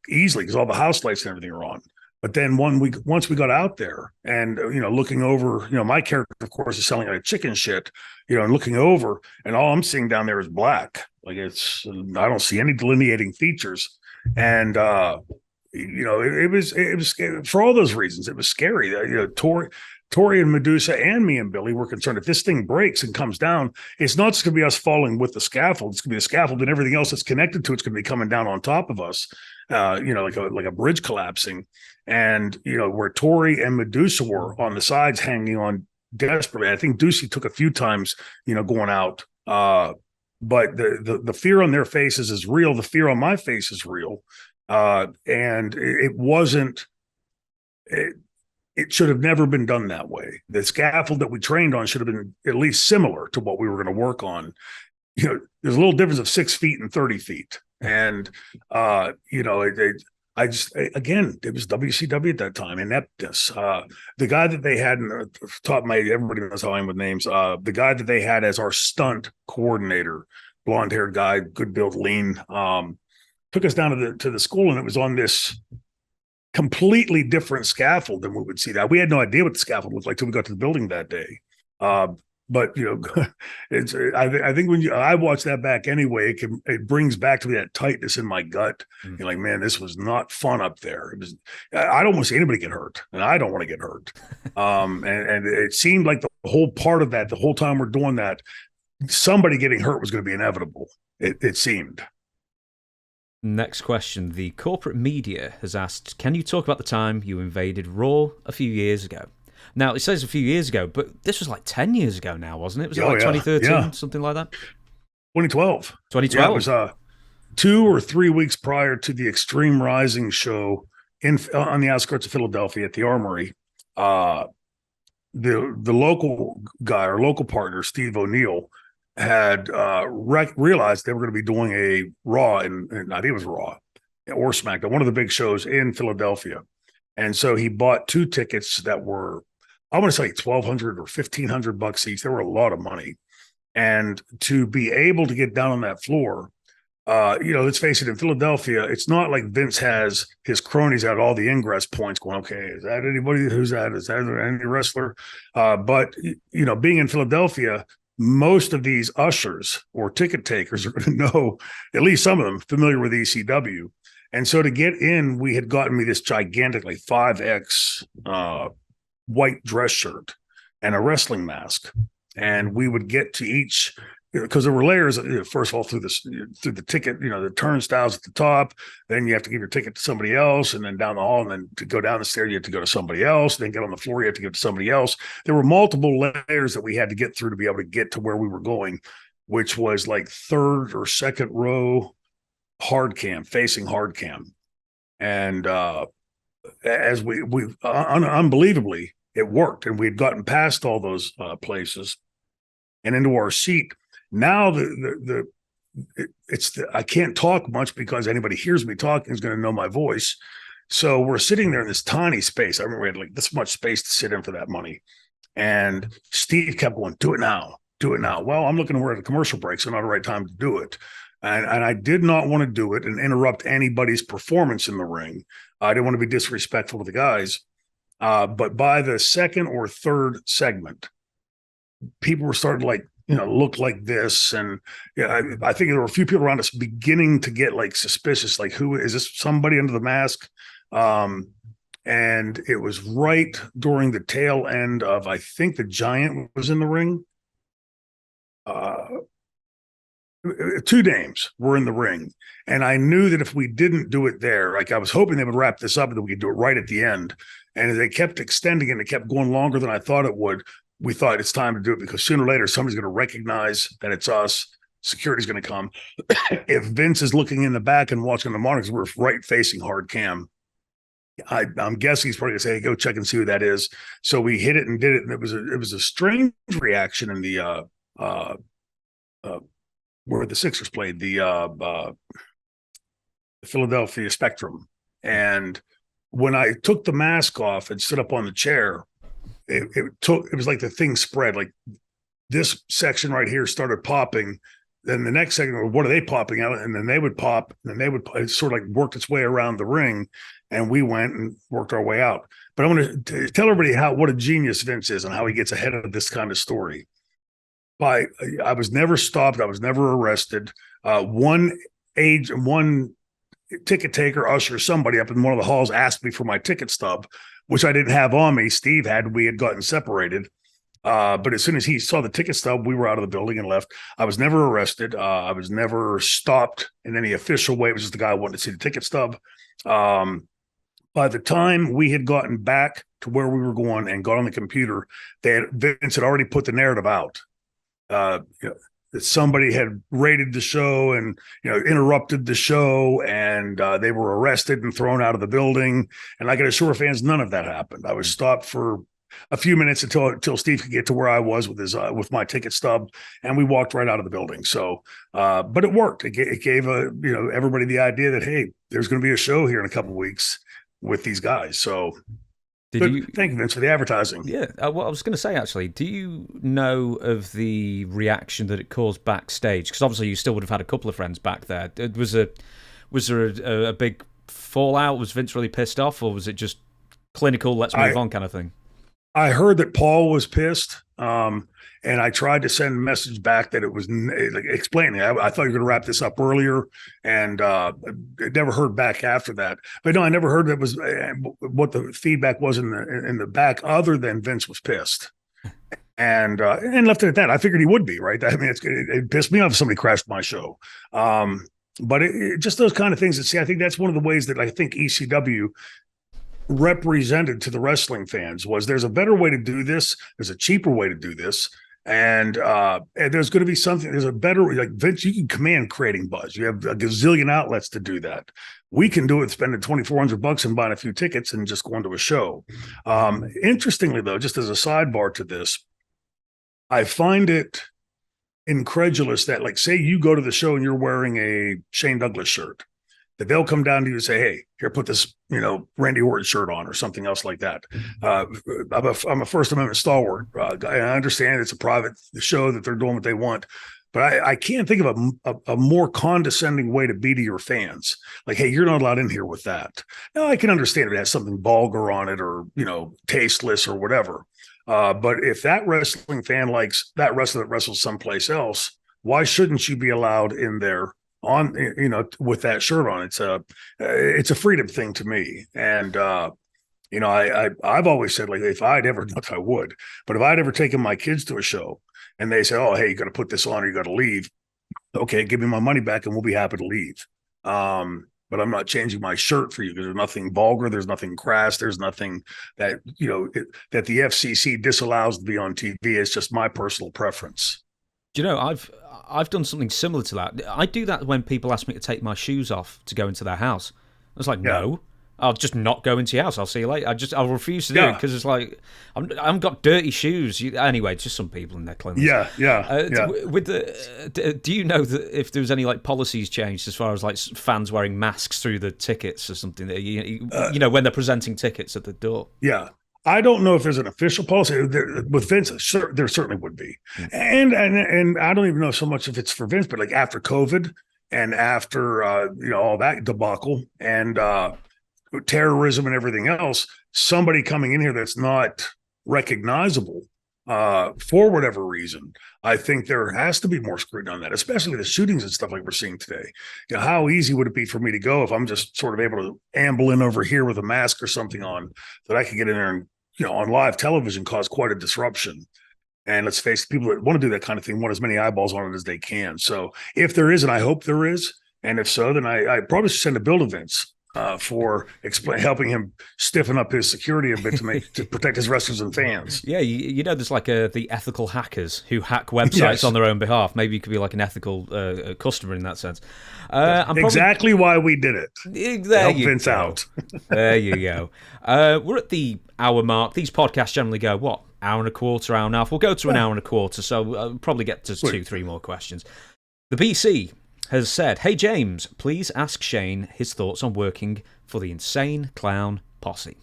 easily because all the house lights and everything are on. But then once we got out there and, looking over, my character, of course, is selling like chicken shit, and looking over, and all I'm seeing down there is black. Like I don't see any delineating features. And, it was scary. For all those reasons. It was scary. Torrie and Medusa and me and Billy were concerned if this thing breaks and comes down, it's not just going to be us falling with the scaffold. It's going to be the scaffold and everything else that's connected to it's going to be coming down on top of us, like a bridge collapsing. And, where Torrie and Medusa were on the sides hanging on desperately. I think Ducey took a few times, going out. But the fear on their faces is real. The fear on my face is real. And it wasn't... It should have never been done that way. The scaffold that we trained on should have been at least similar to what we were going to work on. There's a little difference of 6 feet and 30 feet. And, it was WCW at that time, ineptness. The guy that they had, everybody knows how I am with names. The guy that they had as our stunt coordinator, blonde-haired guy, good build, lean, took us down to the school, and it was on this completely different scaffold than we would see that. We had no idea what the scaffold looked like till we got to the building that day. But I think when I watch that back anyway, it brings back to me that tightness in my gut. You're like, man, this was not fun up there. I don't want to see anybody get hurt, and I don't want to get hurt. And it seemed like the whole part of that, the whole time we're doing that, somebody getting hurt was going to be inevitable. It seemed. Next question. The corporate media has asked, can you talk about the time you invaded Raw a few years ago? Now, it says a few years ago, but this was like 10 years ago now, wasn't it? Was it 2013, something like that? 2012. 2012? Yeah, it was 2 or 3 weeks prior to the Extreme Rising show on the outskirts of Philadelphia at the Armory. The local guy, our local partner, Steve O'Neill, had realized they were going to be doing a Raw, and I think it was Raw or SmackDown, one of the big shows in Philadelphia. And so he bought 2 tickets that were, I want to say $1,200 or $1,500 each. They were a lot of money. And to be able to get down on that floor, let's face it, in Philadelphia, it's not like Vince has his cronies at all the ingress points going, okay, is that anybody? Who's that? Is that any wrestler? But being in Philadelphia, most of these ushers or ticket takers are going to know, at least some of them, familiar with ECW. And so to get in, we had gotten me this gigantic, like 5X white dress shirt and a wrestling mask. And we would get to each, because there were layers, first of all, through the ticket, the turnstiles at the top. Then you have to give your ticket to somebody else, and then down the hall, and then to go down the stairs, you have to go to somebody else. Then get on the floor, you have to give to somebody else. There were multiple layers that we had to get through to be able to get to where we were going, which was like 3rd or 2nd row hard cam, facing hard cam. And as we unbelievably, it worked, and we had gotten past all those places and into our seat. Now I can't talk much because anybody hears me talking is going to know my voice. So we're sitting there in this tiny space. I remember we had like this much space to sit in for that money. And Steve kept going, do it now. Well, I'm looking, we're at a commercial break, so not the right time to do it. And I did not want to do it and interrupt anybody's performance in the ring. I didn't want to be disrespectful to the guys. But by the 2nd or 3rd segment, people were starting to look like this. And I think there were a few people around us beginning to get like suspicious, like, who is this, somebody under the mask? And it was right during the tail end of, I think the Giant was in the ring. 2 names were in the ring. And I knew that if we didn't do it there, like I was hoping they would wrap this up and that we could do it right at the end. And as they kept extending it, it kept going longer than I thought it would. We thought it's time to do it because sooner or later, somebody's going to recognize that it's us. Security's going to come. If Vince is looking in the back and watching the monitors, we're right facing hard cam. I'm guessing he's probably going to say, hey, go check and see who that is. So we hit it and did it. And it was a strange reaction in the, where the Sixers played, the Philadelphia Spectrum. And when I took the mask off and stood up on the chair, it was like the thing spread, like this section right here started popping. Then the next second, what are they popping out? And then they would pop, and then it sort of like worked its way around the ring, and we went and worked our way out. But I want to tell everybody what a genius Vince is and how he gets ahead of this kind of story. I was never stopped. I was never arrested. One ticket taker, usher, somebody up in one of the halls asked me for my ticket stub, which I didn't have on me. Steve had. We had gotten separated. But as soon as he saw the ticket stub, we were out of the building and left. I was never arrested. I was never stopped in any official way. It was just the guy who wanted to see the ticket stub. By the time we had gotten back to where we were going and got on the computer, Vince had already put the narrative out. That somebody had raided the show and interrupted the show, and they were arrested and thrown out of the building. And I can assure fans, none of that happened. I was stopped for a few minutes until Steve could get to where I was with my ticket stub, and we walked right out of the building. So, but it worked. It gave everybody the idea that, hey, there's going to be a show here in a couple of weeks with these guys. So. Thank you, Vince, for the advertising. Yeah, well, I was going to say, actually, do you know of the reaction that it caused backstage? Because obviously you still would have had a couple of friends back there. Was there a big fallout? Was Vince really pissed off, or was it just clinical, let's move on kind of thing? I heard that Paul was pissed, and I tried to send a message back that it was explaining. I thought you were going to wrap this up earlier, and never heard back after that. But no, I never heard that was what the feedback was in the back, other than Vince was pissed, and left it at that. I figured he would be, right. I mean, it pissed me off if somebody crashed my show. But it just those kind of things that I think that's one of the ways that I think ECW represented to the wrestling fans was there's a better way to do this. There's a cheaper way to do this. And there's going to be something, there's a better, like Vince, you can command creating buzz. You have a gazillion outlets to do that. We can do it spending $2,400 and buying a few tickets and just going to a show. Interestingly though, just as a sidebar to this, I find it incredulous that, like, say you go to the show and you're wearing a Shane Douglas shirt, that they'll come down to you and say, hey, here, put this, Randy Orton shirt on or something else like that. I'm a First Amendment stalwart. I understand it's a private show that they're doing what they want, but I can't think of a more condescending way to be to your fans. Like, hey, you're not allowed in here with that. Now, I can understand if it has something vulgar on it or, tasteless or whatever. But if that wrestling fan likes that wrestler that wrestles someplace else, why shouldn't you be allowed in there on, with that shirt on? It's a freedom thing to me. And, I've always said, like, if I'd ever, not that I would, but if I'd ever taken my kids to a show and they say, oh, hey, you got to put this on or you got to leave. Okay, give me my money back and we'll be happy to leave. But I'm not changing my shirt for you because there's nothing vulgar. There's nothing crass. There's nothing that, that the FCC disallows to be on TV. It's just my personal preference. Do you know, I've done something similar to that. I do that when people ask me to take my shoes off to go into their house. I was like, no, I'll just not go into your house. I'll see you later. I'll refuse to do it because it's like, I haven't got dirty shoes. Anyway, just some people in their cleanliness. Do you know that if there was any like policies changed as far as like fans wearing masks through the tickets or something, when they're presenting tickets at the door? Yeah. I don't know if there's an official policy with Vince. There certainly would be, and I don't even know so much if it's for Vince, but like after COVID and after all that debacle and terrorism and everything else, somebody coming in here that's not recognizable for whatever reason, I think there has to be more scrutiny on that, especially the shootings and stuff like we're seeing today. How easy would it be for me to go if I'm just sort of able to amble in over here with a mask or something on, that I could get in there and on live television cause quite a disruption. And let's face it, people that want to do that kind of thing want as many eyeballs on it as they can. So if there is, and I hope there is, and if so, then I probably should send a bill to Vince for helping him stiffen up his security a bit to protect his wrestlers and fans. Yeah, there's like the ethical hackers who hack websites on their own behalf. Maybe you could be like an ethical customer in that sense. Exactly why we did it. Help Vince out. There you go. We're at the hour mark. These podcasts generally go, hour and a quarter, hour and a half. We'll go to an hour and a quarter, so I'll probably get to 2-3 more questions. The BC has said, hey, James, please ask Shane his thoughts on working for the Insane Clown Posse.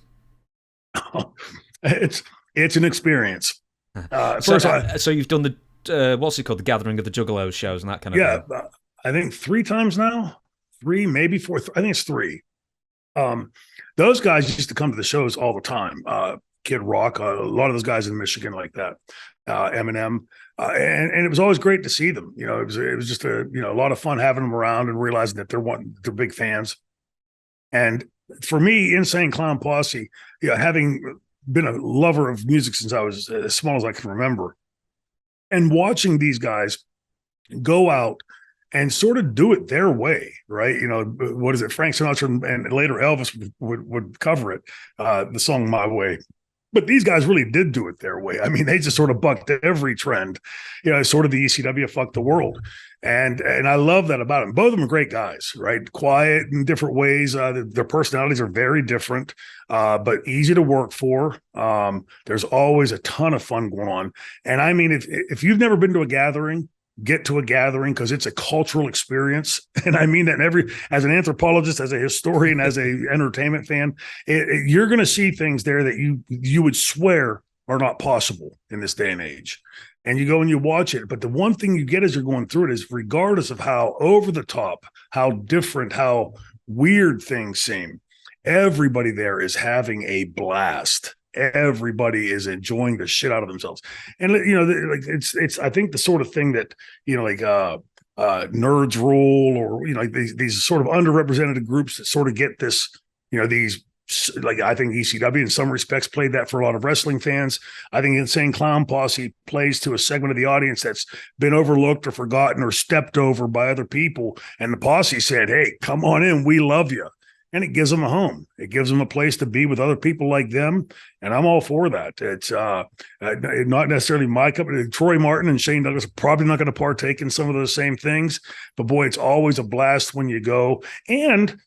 It's an experience. So you've done the, what's it called, the Gathering of the Juggalos shows and that kind of thing? I think 3 times now. 3, maybe 4. I think it's 3. Those guys used to come to the shows all the time. Kid Rock, a lot of those guys in Michigan like that, Eminem. And it was always great to see them. It was just a lot of fun having them around and realizing that they're big fans. And for me, Insane Clown Posse, having been a lover of music since I was as small as I can remember, and watching these guys go out and sort of do it their way, right? What is it? Frank Sinatra and later Elvis would cover it, the song My Way. But these guys really did do it their way. I mean, they just sort of bucked every trend, sort of the ECW fuck the world. And I love that about them. Both of them are great guys, right? Quiet in different ways. Their personalities are very different, but easy to work for. There's always a ton of fun going on. And I mean, if you've never been to a gathering, get to a gathering, because it's a cultural experience. And I mean that as an anthropologist, as a historian, as a entertainment fan, you're going to see things there that you would swear are not possible in this day and age. And you go and you watch it. But the one thing you get as you're going through it is, regardless of how over the top, how different, how weird things seem, everybody there is having a blast. Everybody is enjoying the shit out of themselves. And it's I think the sort of thing that Nerds Rule, or these sort of underrepresented groups that sort of get this, these, like, I think ECW in some respects played that for a lot of wrestling fans. I think Insane Clown Posse plays to a segment of the audience that's been overlooked or forgotten or stepped over by other people, and the Posse said, hey, come on in, we love you. And it gives them a home. It gives them a place to be with other people like them. And I'm all for that. It's not necessarily my company. Troy Martin and Shane Douglas are probably not going to partake in some of those same things. But boy, it's always a blast when you go. And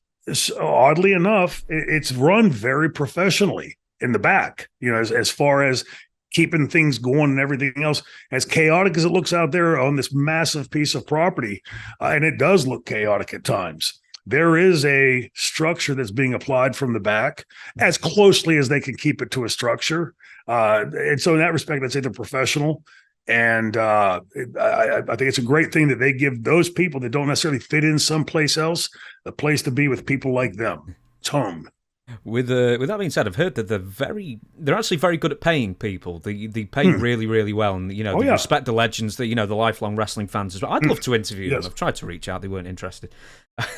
oddly enough, it's run very professionally in the back, as far as keeping things going and everything else. As chaotic as it looks out there on this massive piece of property, and it does look chaotic at times, there is a structure that's being applied from the back as closely as they can keep it to a structure. And so in that respect, I'd say they're professional. And I think it's a great thing that they give those people that don't necessarily fit in someplace else a place to be with people like them. It's home. With that being said, I've heard that they're actually very good at paying people. They pay really, really well, and they respect the legends, the lifelong wrestling fans as well. I'd love to interview them. I've tried to reach out, they weren't interested.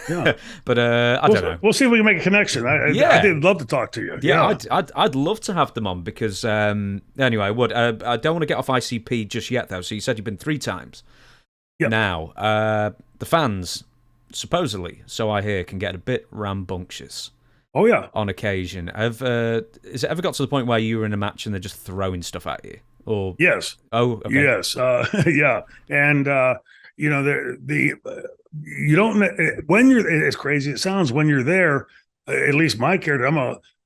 Yeah. But I don't know. We'll see if we can make a connection. I did love to talk to you. Yeah. I'd love to have them on, because anyway, I would. I don't want to get off ICP just yet, though. So you said you've been 3 times. Yep. Now, the fans, supposedly, so I hear, can get a bit rambunctious. Oh, yeah. On occasion. Has it ever got to the point where you were in a match and they're just throwing stuff at you? Or yes. Oh, okay. Yes. Yeah. And you don't, when you're, as crazy as it sounds, when you're there, at least my character, I'm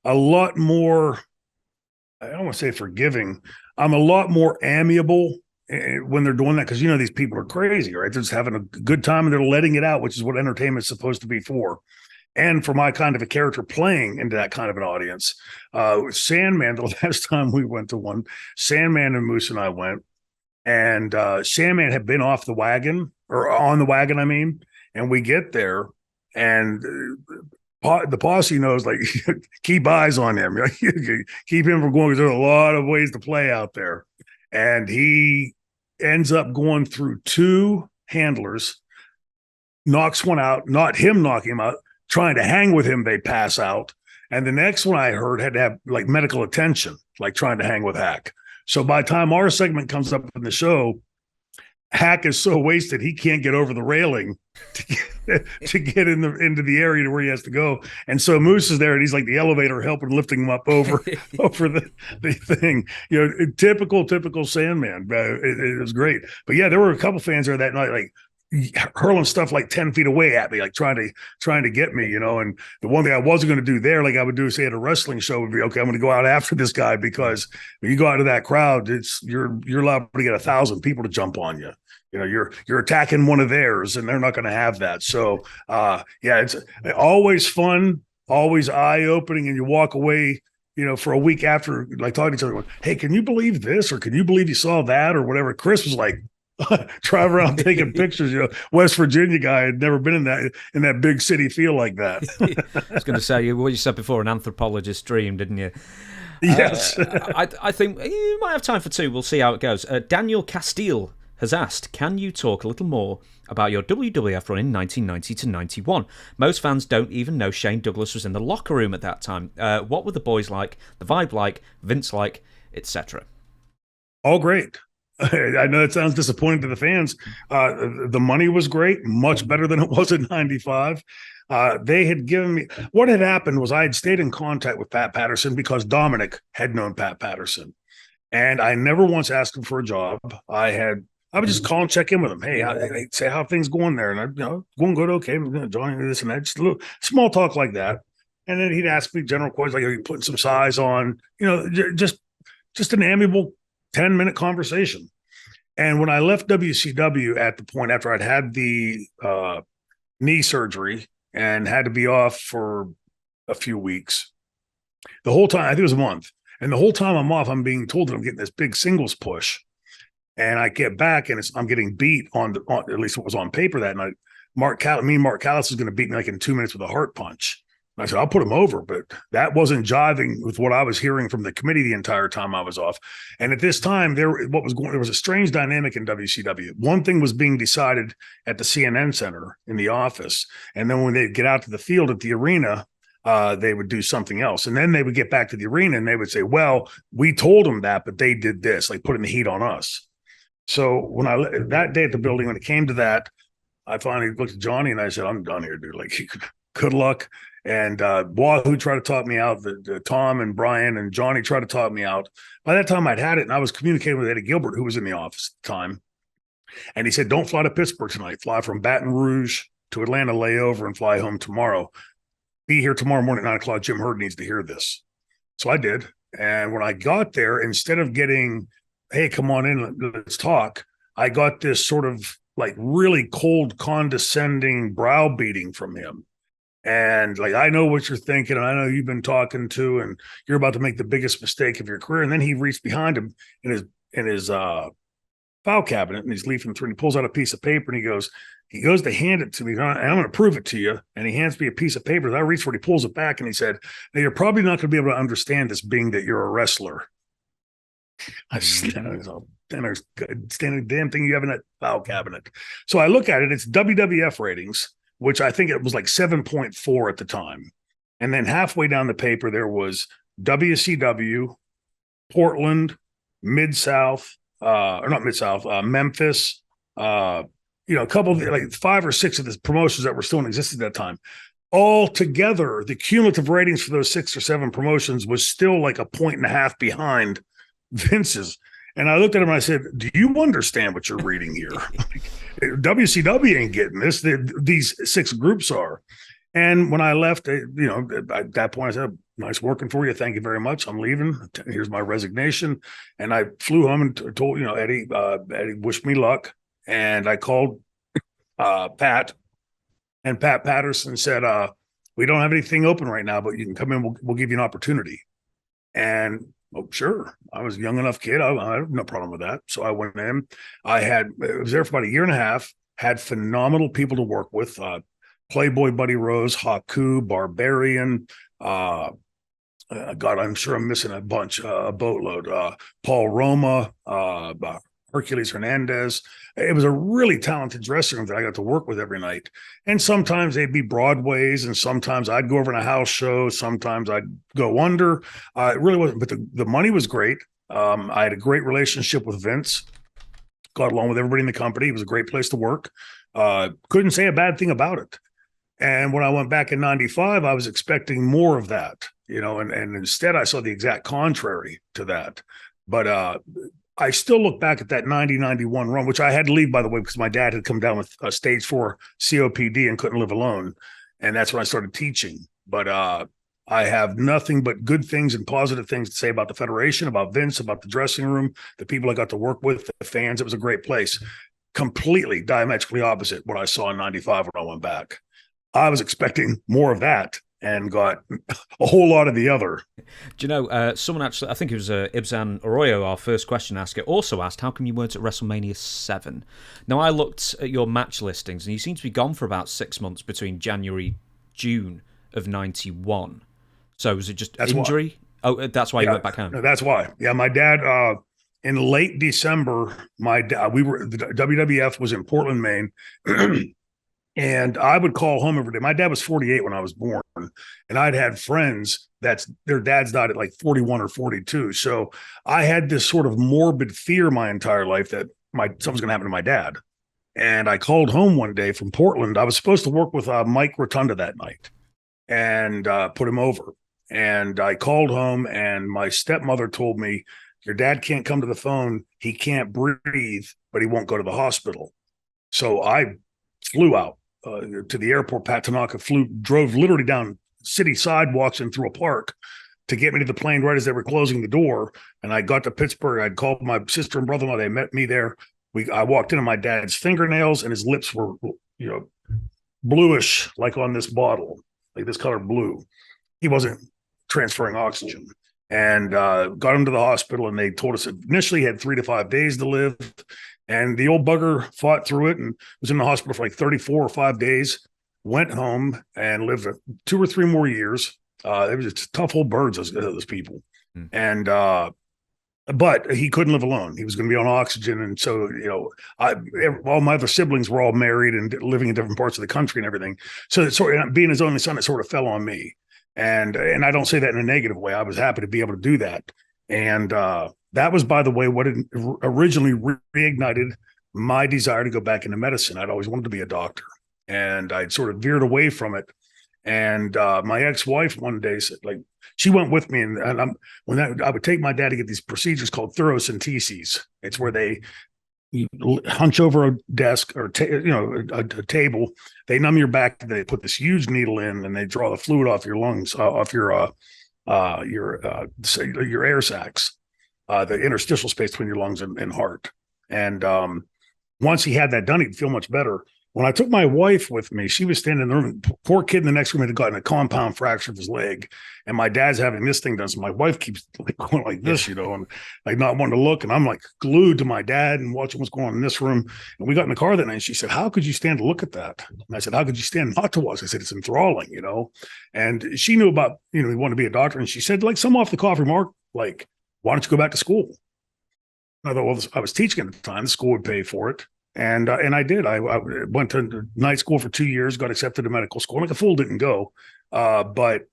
a lot more, I don't want to say forgiving. I'm a lot more amiable when they're doing that, because these people are crazy, right? They're just having a good time and they're letting it out, which is what entertainment is supposed to be for. And for my kind of a character playing into that kind of an audience. Sandman, the last time we went to one, Sandman and Moose and I went, and Sandman had been off the wagon, or on the wagon, I mean, and we get there, and the Posse knows, like, keep eyes on him. Keep him from going, because there's a lot of ways to play out there. And he ends up going through 2 handlers, knocks one out, not him knocking him out, trying to hang with him, they pass out. And the next one I heard had to have like medical attention, like trying to hang with Hack. So by the time our segment comes up in the show, Hack is so wasted he can't get over the railing to get into the area to where he has to go. And so Moose is there, and he's like the elevator helper, lifting him up over the thing. Typical Sandman. It was great. But yeah, there were a couple fans there that night, like, hurling stuff like 10 feet away at me, like trying to get me, and the one thing I wasn't going to do there, like I would do, say, at a wrestling show, would be, okay, I'm going to go out after this guy, because when you go out to that crowd, you're liable to get 1,000 people to jump on you. You're attacking one of theirs, and they're not going to have that. So it's always fun, always eye-opening, and you walk away, for a week after, like, talking to each other, going, hey, can you believe this, or can you believe you saw that, or whatever. Chris was like, drive around taking pictures. West Virginia guy had never been in that big city feel like that. I was going to say, what you said before, an anthropologist dream, didn't you? Yes. I think you might have time for 2. We'll see how it goes. Daniel Castile has asked, can you talk a little more about your WWF run in 1990 to 91? Most fans don't even know Shane Douglas was in the locker room at that time. What were the boys like, the vibe like, Vince like, etc.? All great. I know it sounds disappointing to the fans. The money was great, much better than it was in 95. They had given me, what had happened was I had stayed in contact with Pat Patterson because Dominic had known Pat Patterson. And I never once asked him for a job. I would just call and check in with him. Hey, I'd say how things going there. And going good, okay, I'm going to join this and that. Just a little small talk like that. And then he'd ask me general questions like, are you putting some size on? Just an amiable 10-minute conversation. And when I left WCW at the point after I'd had the knee surgery and had to be off for a few weeks, the whole time, I think it was a month, and the whole time I'm off, I'm being told that I'm getting this big singles push. And I get back and I'm getting beat on at least it was on paper that night. Mark Callis is going to beat me like in 2 minutes with a Hart punch. I said, I'll put him over, but that wasn't jiving with what I was hearing from the committee the entire time I was off. And at this time, there was a strange dynamic in WCW. One thing was being decided at the CNN Center in the office. And then when they'd get out to the field at the arena, they would do something else. And then they would get back to the arena and they would say, well, we told them that, but they did this, like putting the heat on us. So when that day at the building, when it came to that, I finally looked at Johnny and I said, I'm done here, dude. Like, good luck. And Wahoo tried to talk me out. The Tom and Brian and Johnny tried to talk me out. By that time, I'd had it, and I was communicating with Eddie Gilbert, who was in the office at the time. And he said, don't fly to Pittsburgh tonight. Fly from Baton Rouge to Atlanta, layover, and fly home tomorrow. Be here tomorrow morning at 9 o'clock. Jim Herd needs to hear this. So I did. And when I got there, instead of getting, hey, come on in, let's talk, I got this sort of like really cold, condescending browbeating from him. And like, I know what you're thinking, and I know you've been talking to, and you're about to make the biggest mistake of your career. And then he reached behind him in his file cabinet, and he's leafing through, and he pulls out a piece of paper, and he goes to hand it to me. I'm going to prove it to you. And he hands me a piece of paper. As I reach for it, he pulls it back, and he said, now, you're probably not going to be able to understand this, being that you're a wrestler. I standing damn thing you have in that file cabinet. So I look at it. It's WWF ratings, which I think it was like 7.4 at the time. And then halfway down the paper, there was WCW, Portland, Mid-South, or not Mid-South, Memphis, a couple of like 5 or 6 of the promotions that were still in existence at that time. All together, the cumulative ratings for those 6 or 7 promotions was still like 1.5 points behind Vince's. And I looked at him and I said, do you understand what you're reading here? WCW ain't getting this. These 6 groups are. And when I left, at that point, I said, nice working for you. Thank you very much. I'm leaving. Here's my resignation. And I flew home and told, Eddie wished me luck. And I called Pat, and Pat Patterson said, we don't have anything open right now, but you can come in. We'll give you an opportunity. And oh, sure. I was a young enough kid. I have no problem with that. So I went in. I was there for about a year and a half, had phenomenal people to work with. Playboy Buddy Rose, Haku, Barbarian. God, I'm sure I'm missing a bunch, a boatload. Paul Roma, Hercules Hernandez. It was a really talented dressing room that I got to work with every night. And sometimes they'd be Broadways, and sometimes I'd go over in a house show. Sometimes I'd go under. It really wasn't, but the money was great. I had a great relationship with Vince. Got along with everybody in the company. It was a great place to work. Couldn't say a bad thing about it. And when I went back in 95, I was expecting more of that, and instead I saw the exact contrary to that. But I still look back at that 90-91 run, which I had to leave, by the way, because my dad had come down with stage 4 COPD and couldn't live alone. And that's when I started teaching. But I have nothing but good things and positive things to say about the Federation, about Vince, about the dressing room, the people I got to work with, the fans. It was a great place. Completely diametrically opposite what I saw in 95 when I went back. I was expecting more of that and got a whole lot of the other. Do you know, someone actually, I think it was Ibzan Arroyo, our first question asker, also asked, how come you weren't at WrestleMania 7? Now, I looked at your match listings, and you seem to be gone for about 6 months between June of 91. So was it just injury? Why. Oh, that's why you went back home? No, that's why. Yeah, my dad, in late December, the WWF was in Portland, Maine. And I would call home every day. My dad was 48 when I was born, and I'd had friends their dads died at like 41 or 42. So I had this sort of morbid fear my entire life that something's going to happen to my dad. And I called home one day from Portland. I was supposed to work with Mike Rotunda that night and put him over. And I called home, and my stepmother told me, your dad can't come to the phone. He can't breathe, but he won't go to the hospital. So I flew out to the airport. Pat Tanaka drove literally down city sidewalks and through a park to get me to the plane right as they were closing the door. And I got to Pittsburgh. I'd called my sister and brother-in-law. They met me there. I walked in, and my dad's fingernails and his lips were, bluish, like on this bottle, like this color blue. He wasn't transferring oxygen. And got him to the hospital, and they told us initially he had 3 to 5 days to live. And the old bugger fought through it and was in the hospital for like 34 or 5 days, went home and lived 2 or 3 more years. They were just tough old birds, those people. And, but he couldn't live alone. He was going to be on oxygen. And so, all my other siblings were all married and living in different parts of the country and everything. So being his only son, it sort of fell on me. And I don't say that in a negative way. I was happy to be able to do that. And that was, by the way, what originally reignited my desire to go back into medicine. I'd always wanted to be a doctor, and I'd sort of veered away from it. And my ex-wife one day said, like, she went with me, and I would take my dad to get these procedures called thoracenteses. It's where you hunch over a desk or a table. They numb your back. They put this huge needle in, and they draw the fluid off your lungs, off your air sacs, the interstitial space between your lungs and heart. And once he had that done, he'd feel much better. When I took my wife with me, she was standing in the room. Poor kid in the next room had gotten a compound fracture of his leg, and my dad's having this thing done. So my wife keeps going like this, and like not wanting to look. And I'm like glued to my dad and watching what's going on in this room. And we got in the car that night, and she said, "How could you stand to look at that?" And I said, "How could you stand not to watch?" I said, "It's enthralling, And she knew about, he wanted to be a doctor. And she said, like, some off the cuff remark, like, "Why don't you go back to school?" And I thought, well, I was teaching at the time. The school would pay for it. And I did. I went to night school for 2 years, got accepted to medical school. Like, a fool didn't go. But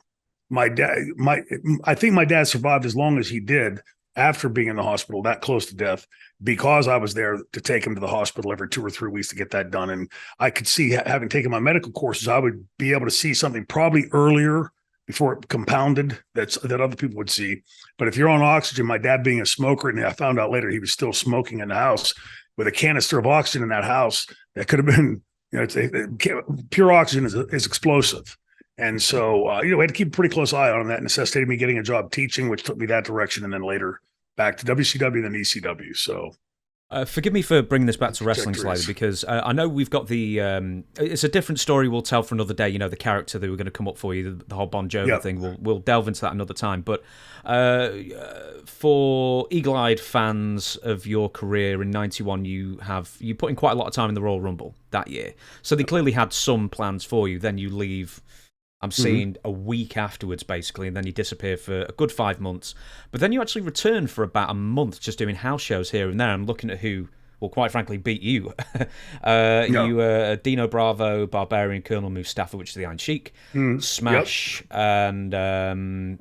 I think my dad survived as long as he did after being in the hospital that close to death, because I was there to take him to the hospital every 2 or 3 weeks to get that done. And I could see, having taken my medical courses, I would be able to see something probably earlier before it compounded that other people would see. But if you're on oxygen, my dad being a smoker, and I found out later he was still smoking in the house, with a canister of oxygen in that house, that could have been, pure oxygen is explosive. And so, we had to keep a pretty close eye on that. Necessitated me getting a job teaching, which took me that direction. And then later back to WCW, then ECW. So forgive me for bringing this back to wrestling slightly, because I know we've got it's a different story we'll tell for another day, the character that we're going to come up for you, the whole Bon Jovi thing, we'll delve into that another time. But for eagle-eyed fans of your career in 91, you put in quite a lot of time in the Royal Rumble that year. So they clearly had some plans for you. Then you leave, I'm seeing a week afterwards, basically, and then you disappear for a good 5 months. But then you actually return for about a month, just doing house shows here and there. I'm looking at who, well, quite frankly, beat you. You Dino Bravo, Barbarian, Colonel Mustafa, which is the Iron Sheik, Smash, and I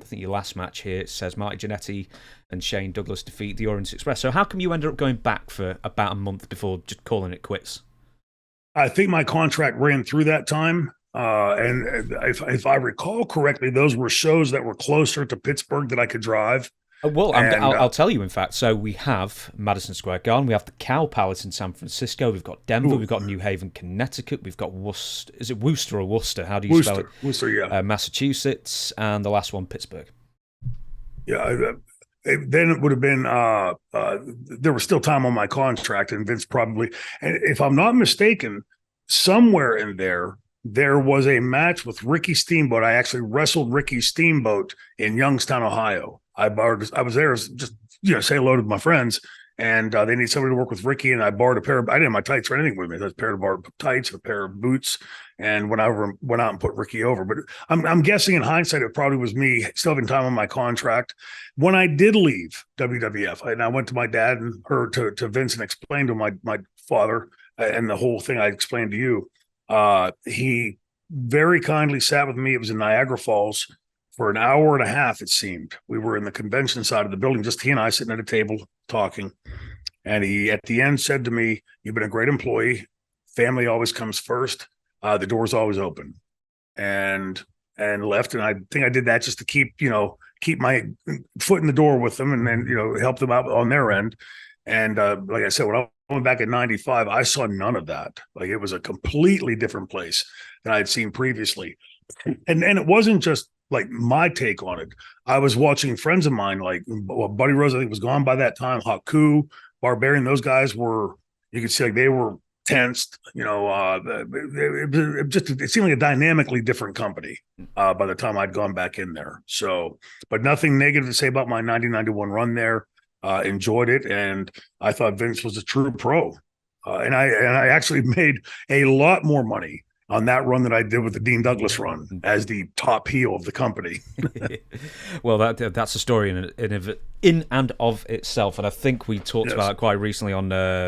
think your last match here, it says Marty Jannetty and Shane Douglas defeat the Orient Express. So how come you ended up going back for about a month before just calling it quits? I think my contract ran through that time. And if I recall correctly, those were shows that were closer to Pittsburgh that I could drive. Well, I'll tell you, in fact. So we have Madison Square Garden, we have the Cow Palace in San Francisco, we've got Denver, we've got New Haven, Connecticut, we've got Worcester. Is it Worcester or Worcester? How do you spell it? Worcester, yeah. Massachusetts, and the last one, Pittsburgh. Yeah, then it would have been, there was still time on my contract, and Vince probably, and if I'm not mistaken, somewhere in there was a match with Ricky Steamboat. I actually wrestled Ricky Steamboat in Youngstown, Ohio. I was there just, say hello to my friends. and they need somebody to work with Ricky. And I borrowed a pair of, I didn't have my tights or anything with me. I had a pair of borrowed tights, a pair of boots, and went out and put Ricky over. But I'm guessing in hindsight, it probably was me still having time on my contract. When I did leave WWF, and I went to my dad and her to Vince and explained to my father and the whole thing I explained to you. He very kindly sat with me. It was in Niagara Falls for an hour and a half, it seemed. We were in the convention side of the building, just he and I sitting at a table talking. And he, at the end, said to me, "You've been a great employee. Family always comes first. The door's always open." And left. And I think I did that just to keep my foot in the door with them and help them out on their end. And like I said, when I went back in 95, I saw none of that. Like, it was a completely different place than I had seen previously. And it wasn't just like my take on it. I was watching friends of mine, like Buddy Rose, I think, was gone by that time. Haku, Barbarian, those guys were, you could see like they were tensed. It seemed like a dynamically different company by the time I'd gone back in there. So, but nothing negative to say about my 1991 run there. Enjoyed it, and I thought Vince was a true pro. And I actually made a lot more money on that run that I did with the Dean Douglas run as the top heel of the company. Well, that's a story in and of itself, and I think we talked about it quite recently on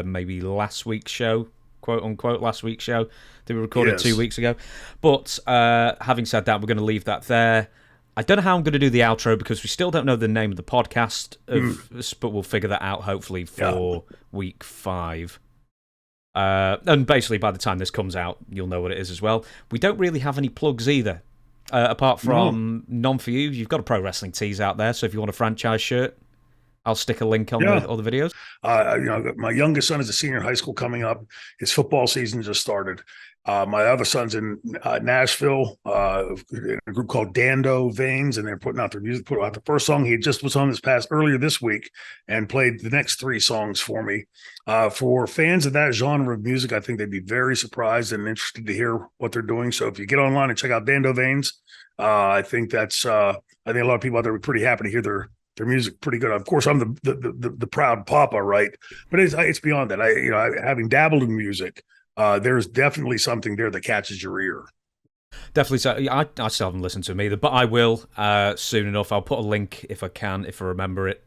maybe last week's show, quote unquote last week's show that we recorded 2 weeks ago. But having said that, we're going to leave that there. I don't know how I'm going to do the outro because we still don't know the name of the podcast, but we'll figure that out hopefully for week 5. And basically, by the time this comes out, you'll know what it is as well. We don't really have any plugs either, apart from None For You. You've got a pro wrestling tees out there, so if you want a franchise shirt, I'll stick a link on all the videos. My youngest son is a senior in high school coming up. His football season just started. My other son's in Nashville, in a group called Dando Veins, and they're putting out their music. Put out the first song. He just was on earlier this week and played the next 3 songs for me. For fans of that genre of music, I think they'd be very surprised and interested to hear what they're doing. So if you get online and check out Dando Veins, I think I think a lot of people out there would be pretty happy to hear their music pretty good. Of course, I'm the proud papa, right? But it's beyond that. Having dabbled in music, there's definitely something there that catches your ear. Definitely. So I still haven't listened to them either, but I will soon enough. I'll put a link if I can, if I remember it.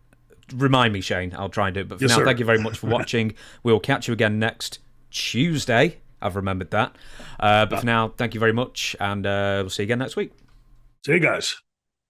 Remind me, Shane. I'll try and do it. But for now, thank you very much for watching. We'll catch you again next Tuesday. I've remembered that. But for now, thank you very much, and we'll see you again next week. See you guys.